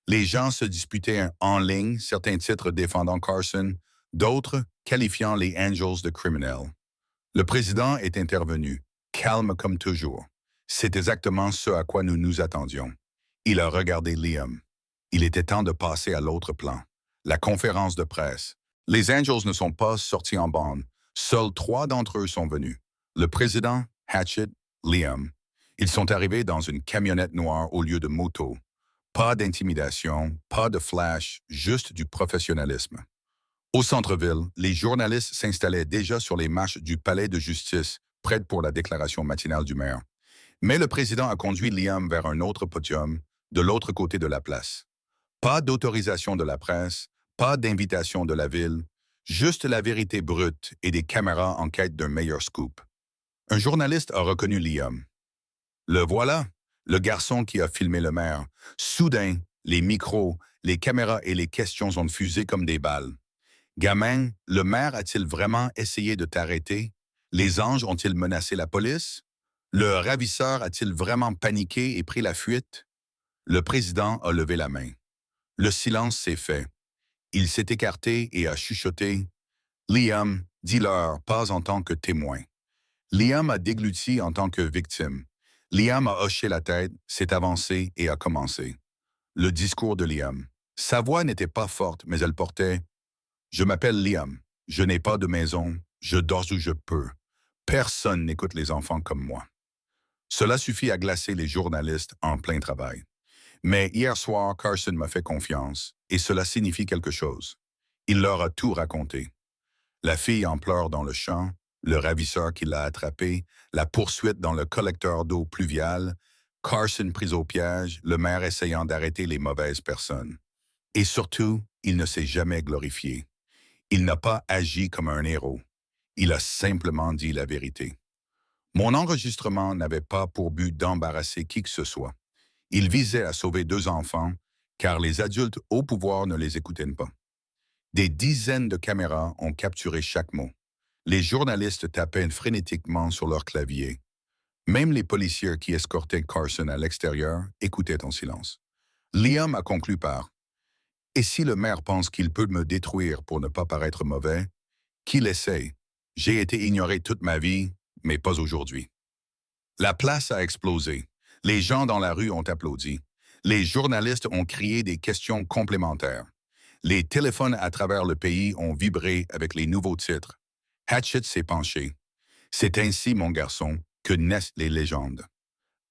Les gens se disputaient en ligne, certains titres défendant Carson, d'autres qualifiant les Angels de criminels. Le président est intervenu, calme comme toujours. C'est exactement ce à quoi nous nous attendions. Il a regardé Liam. Il était temps de passer à l'autre plan. La conférence de presse. Les Angels ne sont pas sortis en bande. Seuls 3 d'entre eux sont venus. Le président, Hatchet, Liam. Ils sont arrivés dans une camionnette noire au lieu de moto. Pas d'intimidation, pas de flash, juste du professionnalisme. Au centre-ville, les journalistes s'installaient déjà sur les marches du palais de justice, prêts pour la déclaration matinale du maire. Mais le président a conduit Liam vers un autre podium, de l'autre côté de la place. Pas d'autorisation de la presse, pas d'invitation de la ville, juste la vérité brute et des caméras en quête d'un meilleur scoop. Un journaliste a reconnu Liam. Le voilà, le garçon qui a filmé le maire. Soudain, les micros, les caméras et les questions ont fusé comme des balles. Gamin, le maire a-t-il vraiment essayé de t'arrêter? Les anges ont-ils menacé la police? Le ravisseur a-t-il vraiment paniqué et pris la fuite? Le président a levé la main. Le silence s'est fait. Il s'est écarté et a chuchoté. « Liam, dis-leur, pas en tant que témoin. » Liam a dégluti en tant que victime. Liam a hoché la tête, s'est avancé et a commencé. Le discours de Liam. Sa voix n'était pas forte, mais elle portait « Je m'appelle Liam. Je n'ai pas de maison. Je dors où je peux. Personne n'écoute les enfants comme moi. » Cela suffit à glacer les journalistes en plein travail. Mais hier soir, Carson m'a fait confiance, et cela signifie quelque chose. Il leur a tout raconté. La fille en pleurs dans le champ, le ravisseur qui l'a attrapée, la poursuite dans le collecteur d'eau pluviale, Carson pris au piège, le maire essayant d'arrêter les mauvaises personnes. Et surtout, il ne s'est jamais glorifié. Il n'a pas agi comme un héros. Il a simplement dit la vérité. Mon enregistrement n'avait pas pour but d'embarrasser qui que ce soit. Il visait à sauver 2 enfants, car les adultes au pouvoir ne les écoutaient pas. Des dizaines de caméras ont capturé chaque mot. Les journalistes tapaient frénétiquement sur leur clavier. Même les policiers qui escortaient Carson à l'extérieur écoutaient en silence. Liam a conclu par Et si le maire pense qu'il peut me détruire pour ne pas paraître mauvais, qu'il essaye. J'ai été ignoré toute ma vie, mais pas aujourd'hui. La place a explosé. Les gens dans la rue ont applaudi. Les journalistes ont crié des questions complémentaires. Les téléphones à travers le pays ont vibré avec les nouveaux titres. Hatchet s'est penché. C'est ainsi, mon garçon, que naissent les légendes.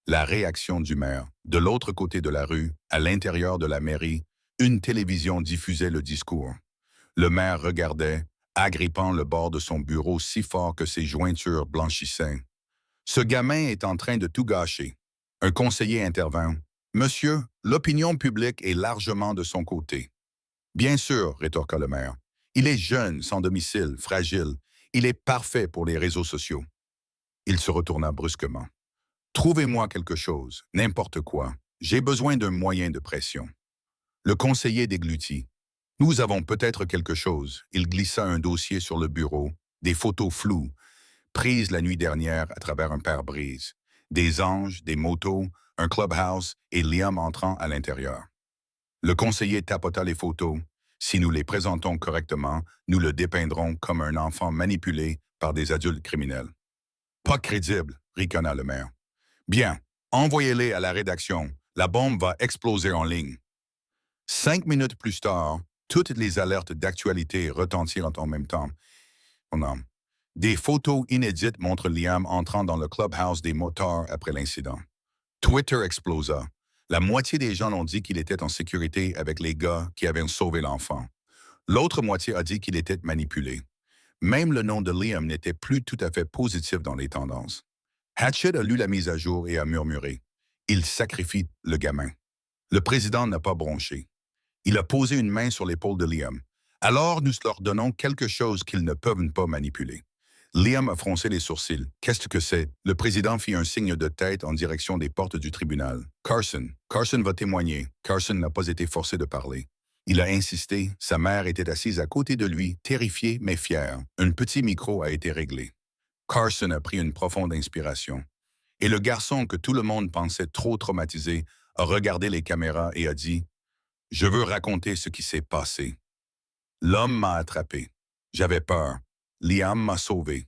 La réaction du maire. De l'autre côté de la rue, à l'intérieur de la mairie, une télévision diffusait le discours. Le maire regardait, agrippant le bord de son bureau si fort que ses jointures blanchissaient. Ce gamin est en train de tout gâcher. Un conseiller intervint. Monsieur, l'opinion publique est largement de son côté. Bien sûr, rétorqua le maire. Il est jeune, sans domicile, fragile. Il est parfait pour les réseaux sociaux. Il se retourna brusquement. Trouvez-moi quelque chose, n'importe quoi. J'ai besoin d'un moyen de pression. Le conseiller déglutit. Nous avons peut-être quelque chose. Il glissa un dossier sur le bureau, des photos floues, prises la nuit dernière à travers un pare-brise, des anges, des motos, un clubhouse et Liam entrant à l'intérieur. Le conseiller tapota les photos. Si nous les présentons correctement, nous le dépeindrons comme un enfant manipulé par des adultes criminels. Pas crédible, ricana le maire. Bien, envoyez-les à la rédaction. La bombe va exploser en ligne. 5 minutes plus tard, toutes les alertes d'actualité retentirent en même temps. Des photos inédites montrent Liam entrant dans le clubhouse des motards après l'incident. Twitter explosa. La moitié des gens ont dit qu'il était en sécurité avec les gars qui avaient sauvé l'enfant. L'autre moitié a dit qu'il était manipulé. Même le nom de Liam n'était plus tout à fait positif dans les tendances. Hatchet a lu la mise à jour et a murmuré. Il sacrifie le gamin. Le président n'a pas bronché. Il a posé une main sur l'épaule de Liam. Alors nous leur donnons quelque chose qu'ils ne peuvent pas manipuler. Liam a froncé les sourcils. Qu'est-ce que c'est? Le président fit un signe de tête en direction des portes du tribunal. Carson va témoigner. Carson n'a pas été forcé de parler. Il a insisté. Sa mère était assise à côté de lui, terrifiée mais fière. Un petit micro a été réglé. Carson a pris une profonde inspiration. Et le garçon que tout le monde pensait trop traumatisé a regardé les caméras et a dit « Je veux raconter ce qui s'est passé. L'homme m'a attrapé. J'avais peur. Liam m'a sauvé.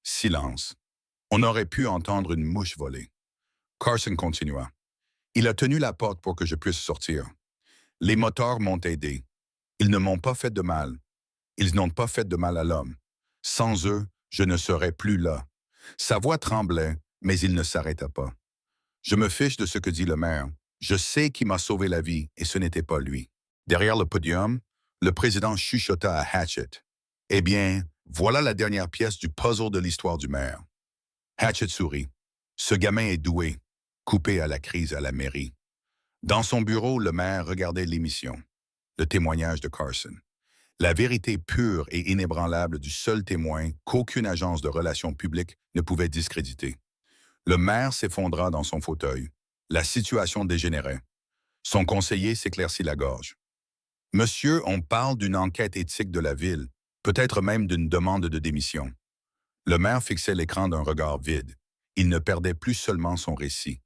Silence. On aurait pu entendre une mouche voler. » Carson continua. Il a tenu la porte pour que je puisse sortir. Les motards m'ont aidé. Ils ne m'ont pas fait de mal. Ils n'ont pas fait de mal à l'homme. Sans eux, je ne serais plus là. Sa voix tremblait, mais il ne s'arrêta pas. Je me fiche de ce que dit le maire. Je sais qui m'a sauvé la vie, et ce n'était pas lui. Derrière le podium, le président chuchota à Hatchet. Eh bien, voilà la dernière pièce du puzzle de l'histoire du maire. Hatchet sourit. Ce gamin est doué, coupé à la crise à la mairie. Dans son bureau, le maire regardait l'émission, le témoignage de Carson. La vérité pure et inébranlable du seul témoin qu'aucune agence de relations publiques ne pouvait discréditer. Le maire s'effondra dans son fauteuil. La situation dégénérait. Son conseiller s'éclaircit la gorge. « Monsieur, on parle d'une enquête éthique de la ville, peut-être même d'une demande de démission. » Le maire fixait l'écran d'un regard vide. Il ne perdait plus seulement son récit.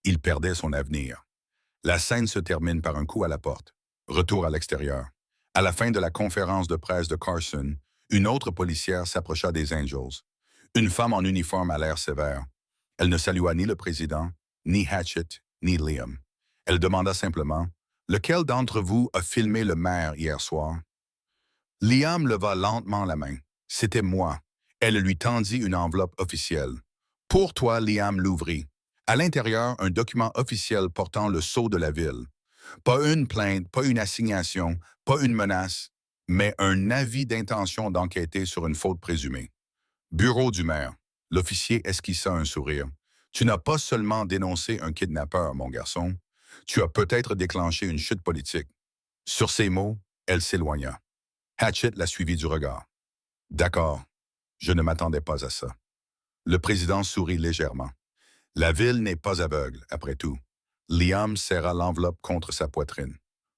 Il perdait son avenir. La scène se termine par un coup à la porte. Retour à l'extérieur. À la fin de la conférence de presse de Carson, une autre policière s'approcha des Angels. Une femme en uniforme à l'air sévère. Elle ne salua ni le président, ni Hatchet, ni Liam. Elle demanda simplement « Lequel d'entre vous a filmé le maire hier soir? » Liam leva lentement la main. « C'était moi. » Elle lui tendit une enveloppe officielle. Pour toi, Liam l'ouvrit. À l'intérieur, un document officiel portant le sceau de la ville. Pas une plainte, pas une assignation, pas une menace, mais un avis d'intention d'enquêter sur une faute présumée. Bureau du maire. L'officier esquissa un sourire. Tu n'as pas seulement dénoncé un kidnappeur, mon garçon. Tu as peut-être déclenché une chute politique. Sur ces mots, elle s'éloigna. Hatchet la suivit du regard. D'accord, je ne m'attendais pas à ça. Le président sourit légèrement. La ville n'est pas aveugle, après tout. Liam serra l'enveloppe contre sa poitrine.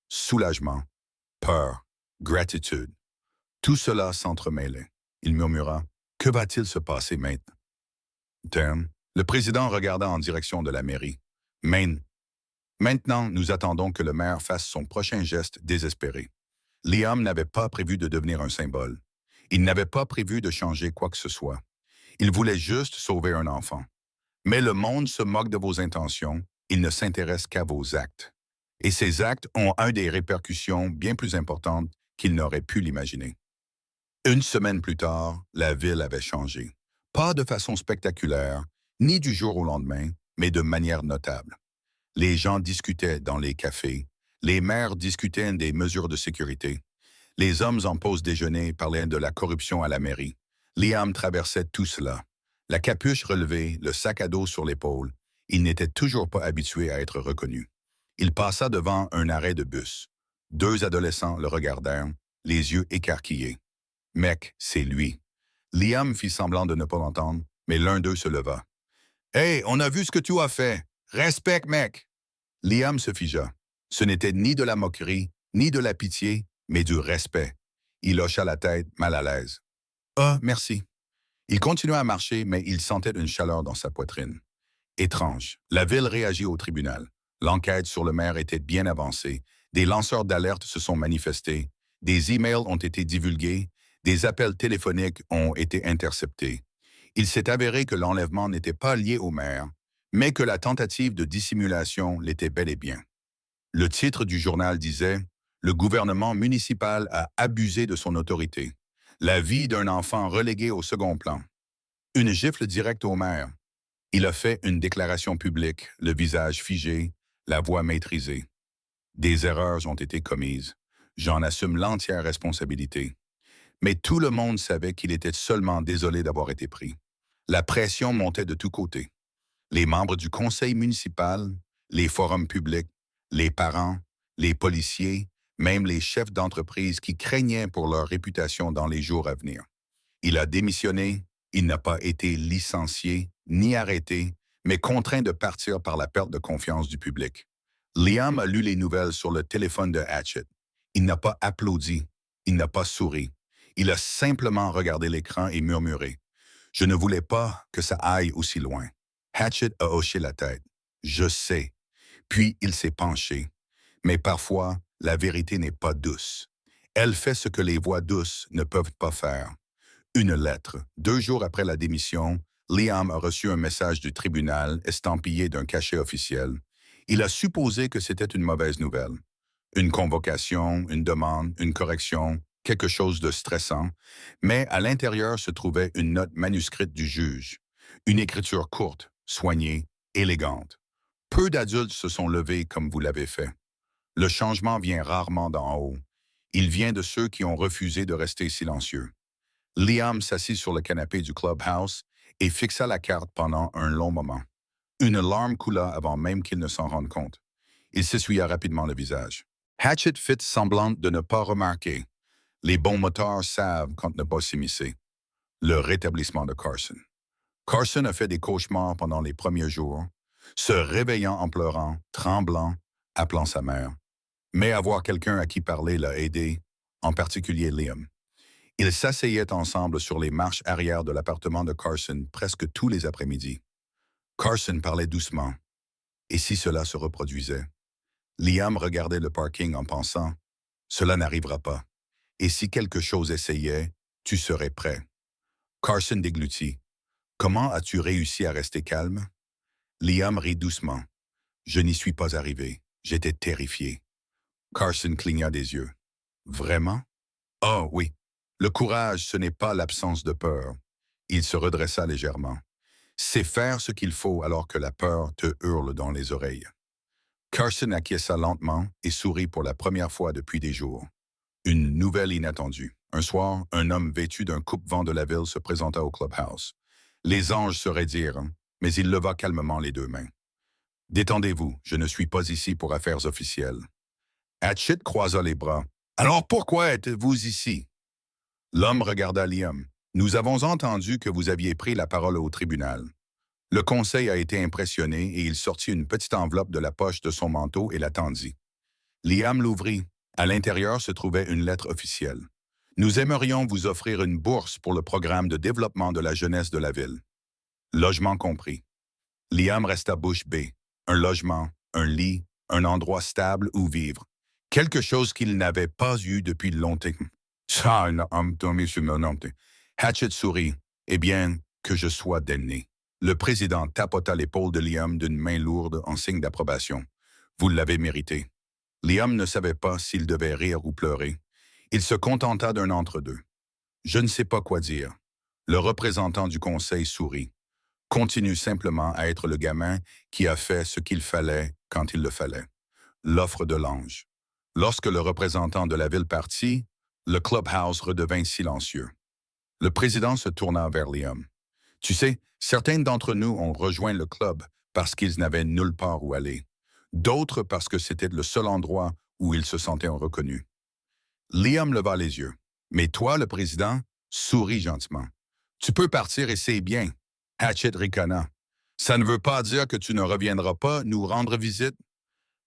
Soulagement, peur, gratitude. Tout cela s'entremêlait. Il murmura « Que va-t-il se passer maintenant? » Damn. Le président regarda en direction de la mairie. « Maine, Maintenant, nous attendons que le maire fasse son prochain geste désespéré. Liam n'avait pas prévu de devenir un symbole. Il n'avait pas prévu de changer quoi que ce soit. Il voulait juste sauver un enfant. Mais le monde se moque de vos intentions, il ne s'intéresse qu'à vos actes. Et ces actes ont des répercussions bien plus importantes qu'il n'aurait pu l'imaginer. Une semaine plus tard, la ville avait changé. Pas de façon spectaculaire, ni du jour au lendemain, mais de manière notable. Les gens discutaient dans les cafés, les maires discutaient des mesures de sécurité, les hommes en pause déjeuner parlaient de la corruption à la mairie. Liam traversait tout cela. La capuche relevée, le sac à dos sur l'épaule, il n'était toujours pas habitué à être reconnu. Il passa devant un arrêt de bus. Deux adolescents le regardèrent, les yeux écarquillés. « Mec, c'est lui. » Liam fit semblant de ne pas l'entendre, mais l'un d'eux se leva. « Hey, on a vu ce que tu as fait. Respect, mec. » Liam se figea. Ce n'était ni de la moquerie, ni de la pitié, mais du respect. Il hocha la tête, mal à l'aise. « Ah, merci. » Il continua à marcher, mais il sentait une chaleur dans sa poitrine. Étrange. La ville réagit au tribunal. L'enquête sur le maire était bien avancée. Des lanceurs d'alerte se sont manifestés. Des emails ont été divulgués. Des appels téléphoniques ont été interceptés. Il s'est avéré que l'enlèvement n'était pas lié au maire, mais que la tentative de dissimulation l'était bel et bien. Le titre du journal disait « Le gouvernement municipal a abusé de son autorité. La vie d'un enfant relégué au second plan. » Une gifle directe au maire. Il a fait une déclaration publique, le visage figé, la voix maîtrisée. Des erreurs ont été commises. J'en assume l'entière responsabilité. Mais tout le monde savait qu'il était seulement désolé d'avoir été pris. La pression montait de tous côtés. Les membres du conseil municipal, les forums publics, les parents, les policiers, même les chefs d'entreprise qui craignaient pour leur réputation dans les jours à venir. Il a démissionné, il n'a pas été licencié ni arrêté, mais contraint de partir par la perte de confiance du public. Liam a lu les nouvelles sur le téléphone de Hatchet. Il n'a pas applaudi, il n'a pas souri. Il a simplement regardé l'écran et murmuré « Je ne voulais pas que ça aille aussi loin. » Hatchet a hoché la tête. « Je sais. » Puis il s'est penché. Mais parfois, la vérité n'est pas douce. Elle fait ce que les voix douces ne peuvent pas faire. Une lettre. 2 jours après la démission, Liam a reçu un message du tribunal estampillé d'un cachet officiel. Il a supposé que c'était une mauvaise nouvelle. Une convocation, une demande, une correction, quelque chose de stressant, mais à l'intérieur se trouvait une note manuscrite du juge. Une écriture courte, soignée, élégante. Peu d'adultes se sont levés comme vous l'avez fait. Le changement vient rarement d'en haut. Il vient de ceux qui ont refusé de rester silencieux. Liam s'assit sur le canapé du clubhouse et fixa la carte pendant un long moment. Une larme coula avant même qu'il ne s'en rende compte. Il s'essuya rapidement le visage. Hatchet fit semblant de ne pas remarquer. Les bons moteurs savent quand ne pas s'immiscer. Le rétablissement de Carson. Carson a fait des cauchemars pendant les premiers jours, se réveillant en pleurant, tremblant, appelant sa mère. Mais avoir quelqu'un à qui parler l'a aidé, en particulier Liam. Ils s'asseyaient ensemble sur les marches arrière de l'appartement de Carson presque tous les après-midi. Carson parlait doucement. Et si cela se reproduisait? Liam regardait le parking en pensant « Cela n'arrivera pas. Et si quelque chose essayait, tu serais prêt. » Carson déglutit. « Comment as-tu réussi à rester calme? » Liam rit doucement. « Je n'y suis pas arrivé. J'étais terrifié. » Carson cligna des yeux. « Vraiment? »« Oh oui. Le courage, ce n'est pas l'absence de peur. » Il se redressa légèrement. « C'est faire ce qu'il faut alors que la peur te hurle dans les oreilles. » Carson acquiesça lentement et sourit pour la première fois depuis des jours. Une nouvelle inattendue. Un soir, un homme vêtu d'un coupe-vent de la ville se présenta au clubhouse. Les anges se raidirent, mais il leva calmement les 2 mains. « Détendez-vous, je ne suis pas ici pour affaires officielles. » Hatchet croisa les bras. « Alors pourquoi êtes-vous ici? » L'homme regarda Liam. « Nous avons entendu que vous aviez pris la parole au tribunal. » Le conseil a été impressionné et il sortit une petite enveloppe de la poche de son manteau et la tendit. Liam l'ouvrit. À l'intérieur se trouvait une lettre officielle. « Nous aimerions vous offrir une bourse pour le programme de développement de la jeunesse de la ville. » Logement compris. Liam resta bouche bée. Un logement, un lit, un endroit stable où vivre, quelque chose qu'il n'avait pas eu depuis longtemps. Ça, Hatchet sourit. Eh bien, que je sois damné. Le président tapota l'épaule de Liam d'une main lourde en signe d'approbation. Vous l'avez mérité. Liam ne savait pas s'il devait rire ou pleurer. Il se contenta d'un entre-deux. Je ne sais pas quoi dire. Le représentant du conseil sourit. Continue simplement à être le gamin qui a fait ce qu'il fallait quand il le fallait. L'offre de l'ange. Lorsque le représentant de la ville partit, le clubhouse redevint silencieux. Le président se tourna vers Liam. Tu sais, certains d'entre nous ont rejoint le club parce qu'ils n'avaient nulle part où aller. D'autres parce que c'était le seul endroit où ils se sentaient reconnus. Liam leva les yeux. Mais toi, le président, souris gentiment. Tu peux partir et c'est bien. Hatchet ricana. Ça ne veut pas dire que tu ne reviendras pas nous rendre visite?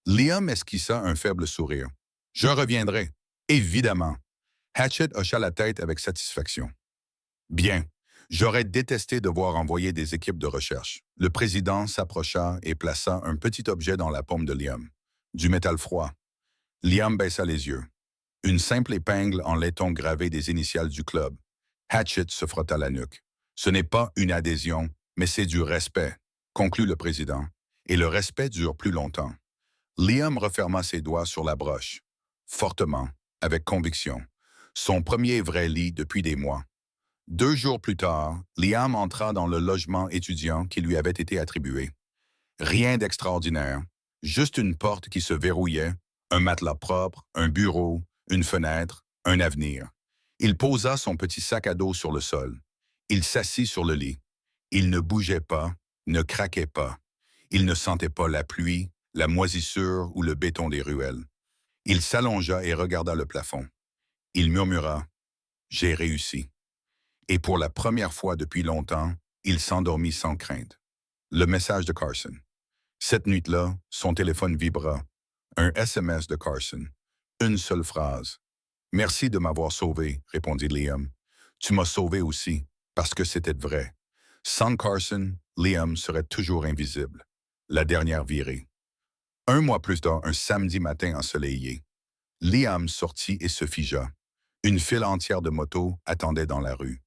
Liam esquissa un faible sourire. Je reviendrai, évidemment. Hatchet hocha la tête avec satisfaction. Bien. J'aurais détesté devoir envoyer des équipes de recherche. Le président s'approcha et plaça un petit objet dans la paume de Liam. Du métal froid. Liam baissa les yeux. Une simple épingle en laiton gravé des initiales du club. Hatchet se frotta la nuque. Ce n'est pas une adhésion, mais c'est du respect, conclut le président. Et le respect dure plus longtemps. Liam referma ses doigts sur la broche. Fortement, avec conviction. Son premier vrai lit depuis des mois. 2 jours plus tard, Liam entra dans le logement étudiant qui lui avait été attribué. Rien d'extraordinaire, juste une porte qui se verrouillait, un matelas propre, un bureau, une fenêtre, un avenir. Il posa son petit sac à dos sur le sol. Il s'assit sur le lit. Il ne bougeait pas, ne craquait pas. Il ne sentait pas la pluie, la moisissure ou le béton des ruelles. Il s'allongea et regarda le plafond. Il murmura « J'ai réussi ». Et pour la première fois depuis longtemps, il s'endormit sans crainte. Le message de Carson. Cette nuit-là, son téléphone vibra. Un SMS de Carson. Une seule phrase. « Merci de m'avoir sauvé », répondit Liam. « Tu m'as sauvé aussi, parce que c'était vrai. Sans Carson, Liam serait toujours invisible. » La dernière virée. 1 mois plus tard, un samedi matin ensoleillé, Liam sortit et se figea. Une file entière de motos attendait dans la rue.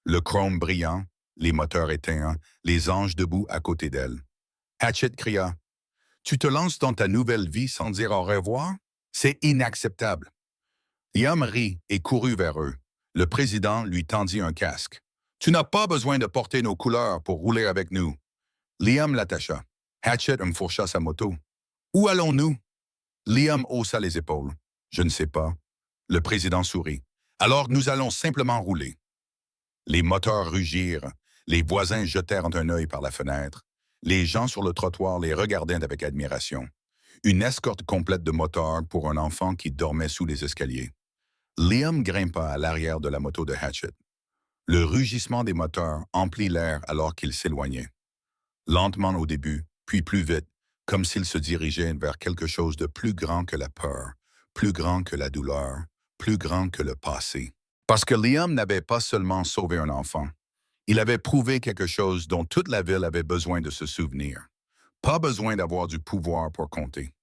Le chrome brillant, les moteurs éteints, les anges debout à côté d'elle. Hatchet cria « Tu te lances dans ta nouvelle vie sans dire au revoir? C'est inacceptable. » Liam rit et courut vers eux. Le président lui tendit un casque. « Tu n'as pas besoin de porter nos couleurs pour rouler avec nous. » Liam l'attacha. Hatchet fourcha sa moto. « Où allons-nous? » Liam haussa les épaules. « Je ne sais pas. » Le président sourit. « Alors nous allons simplement rouler. » Les moteurs rugirent. Les voisins jetèrent un œil par la fenêtre. Les gens sur le trottoir les regardaient avec admiration. Une escorte complète de moteurs pour un enfant qui dormait sous les escaliers. Liam grimpa à l'arrière de la moto de Hatchet. Le rugissement des moteurs emplit l'air alors qu'il s'éloignait. Lentement au début, puis plus vite, comme s'il se dirigeait vers quelque chose de plus grand que la peur, plus grand que la douleur, plus grand que le passé. Parce que Liam n'avait pas seulement sauvé un enfant, il avait prouvé quelque chose dont toute la ville avait besoin de se souvenir. Pas besoin d'avoir du pouvoir pour compter.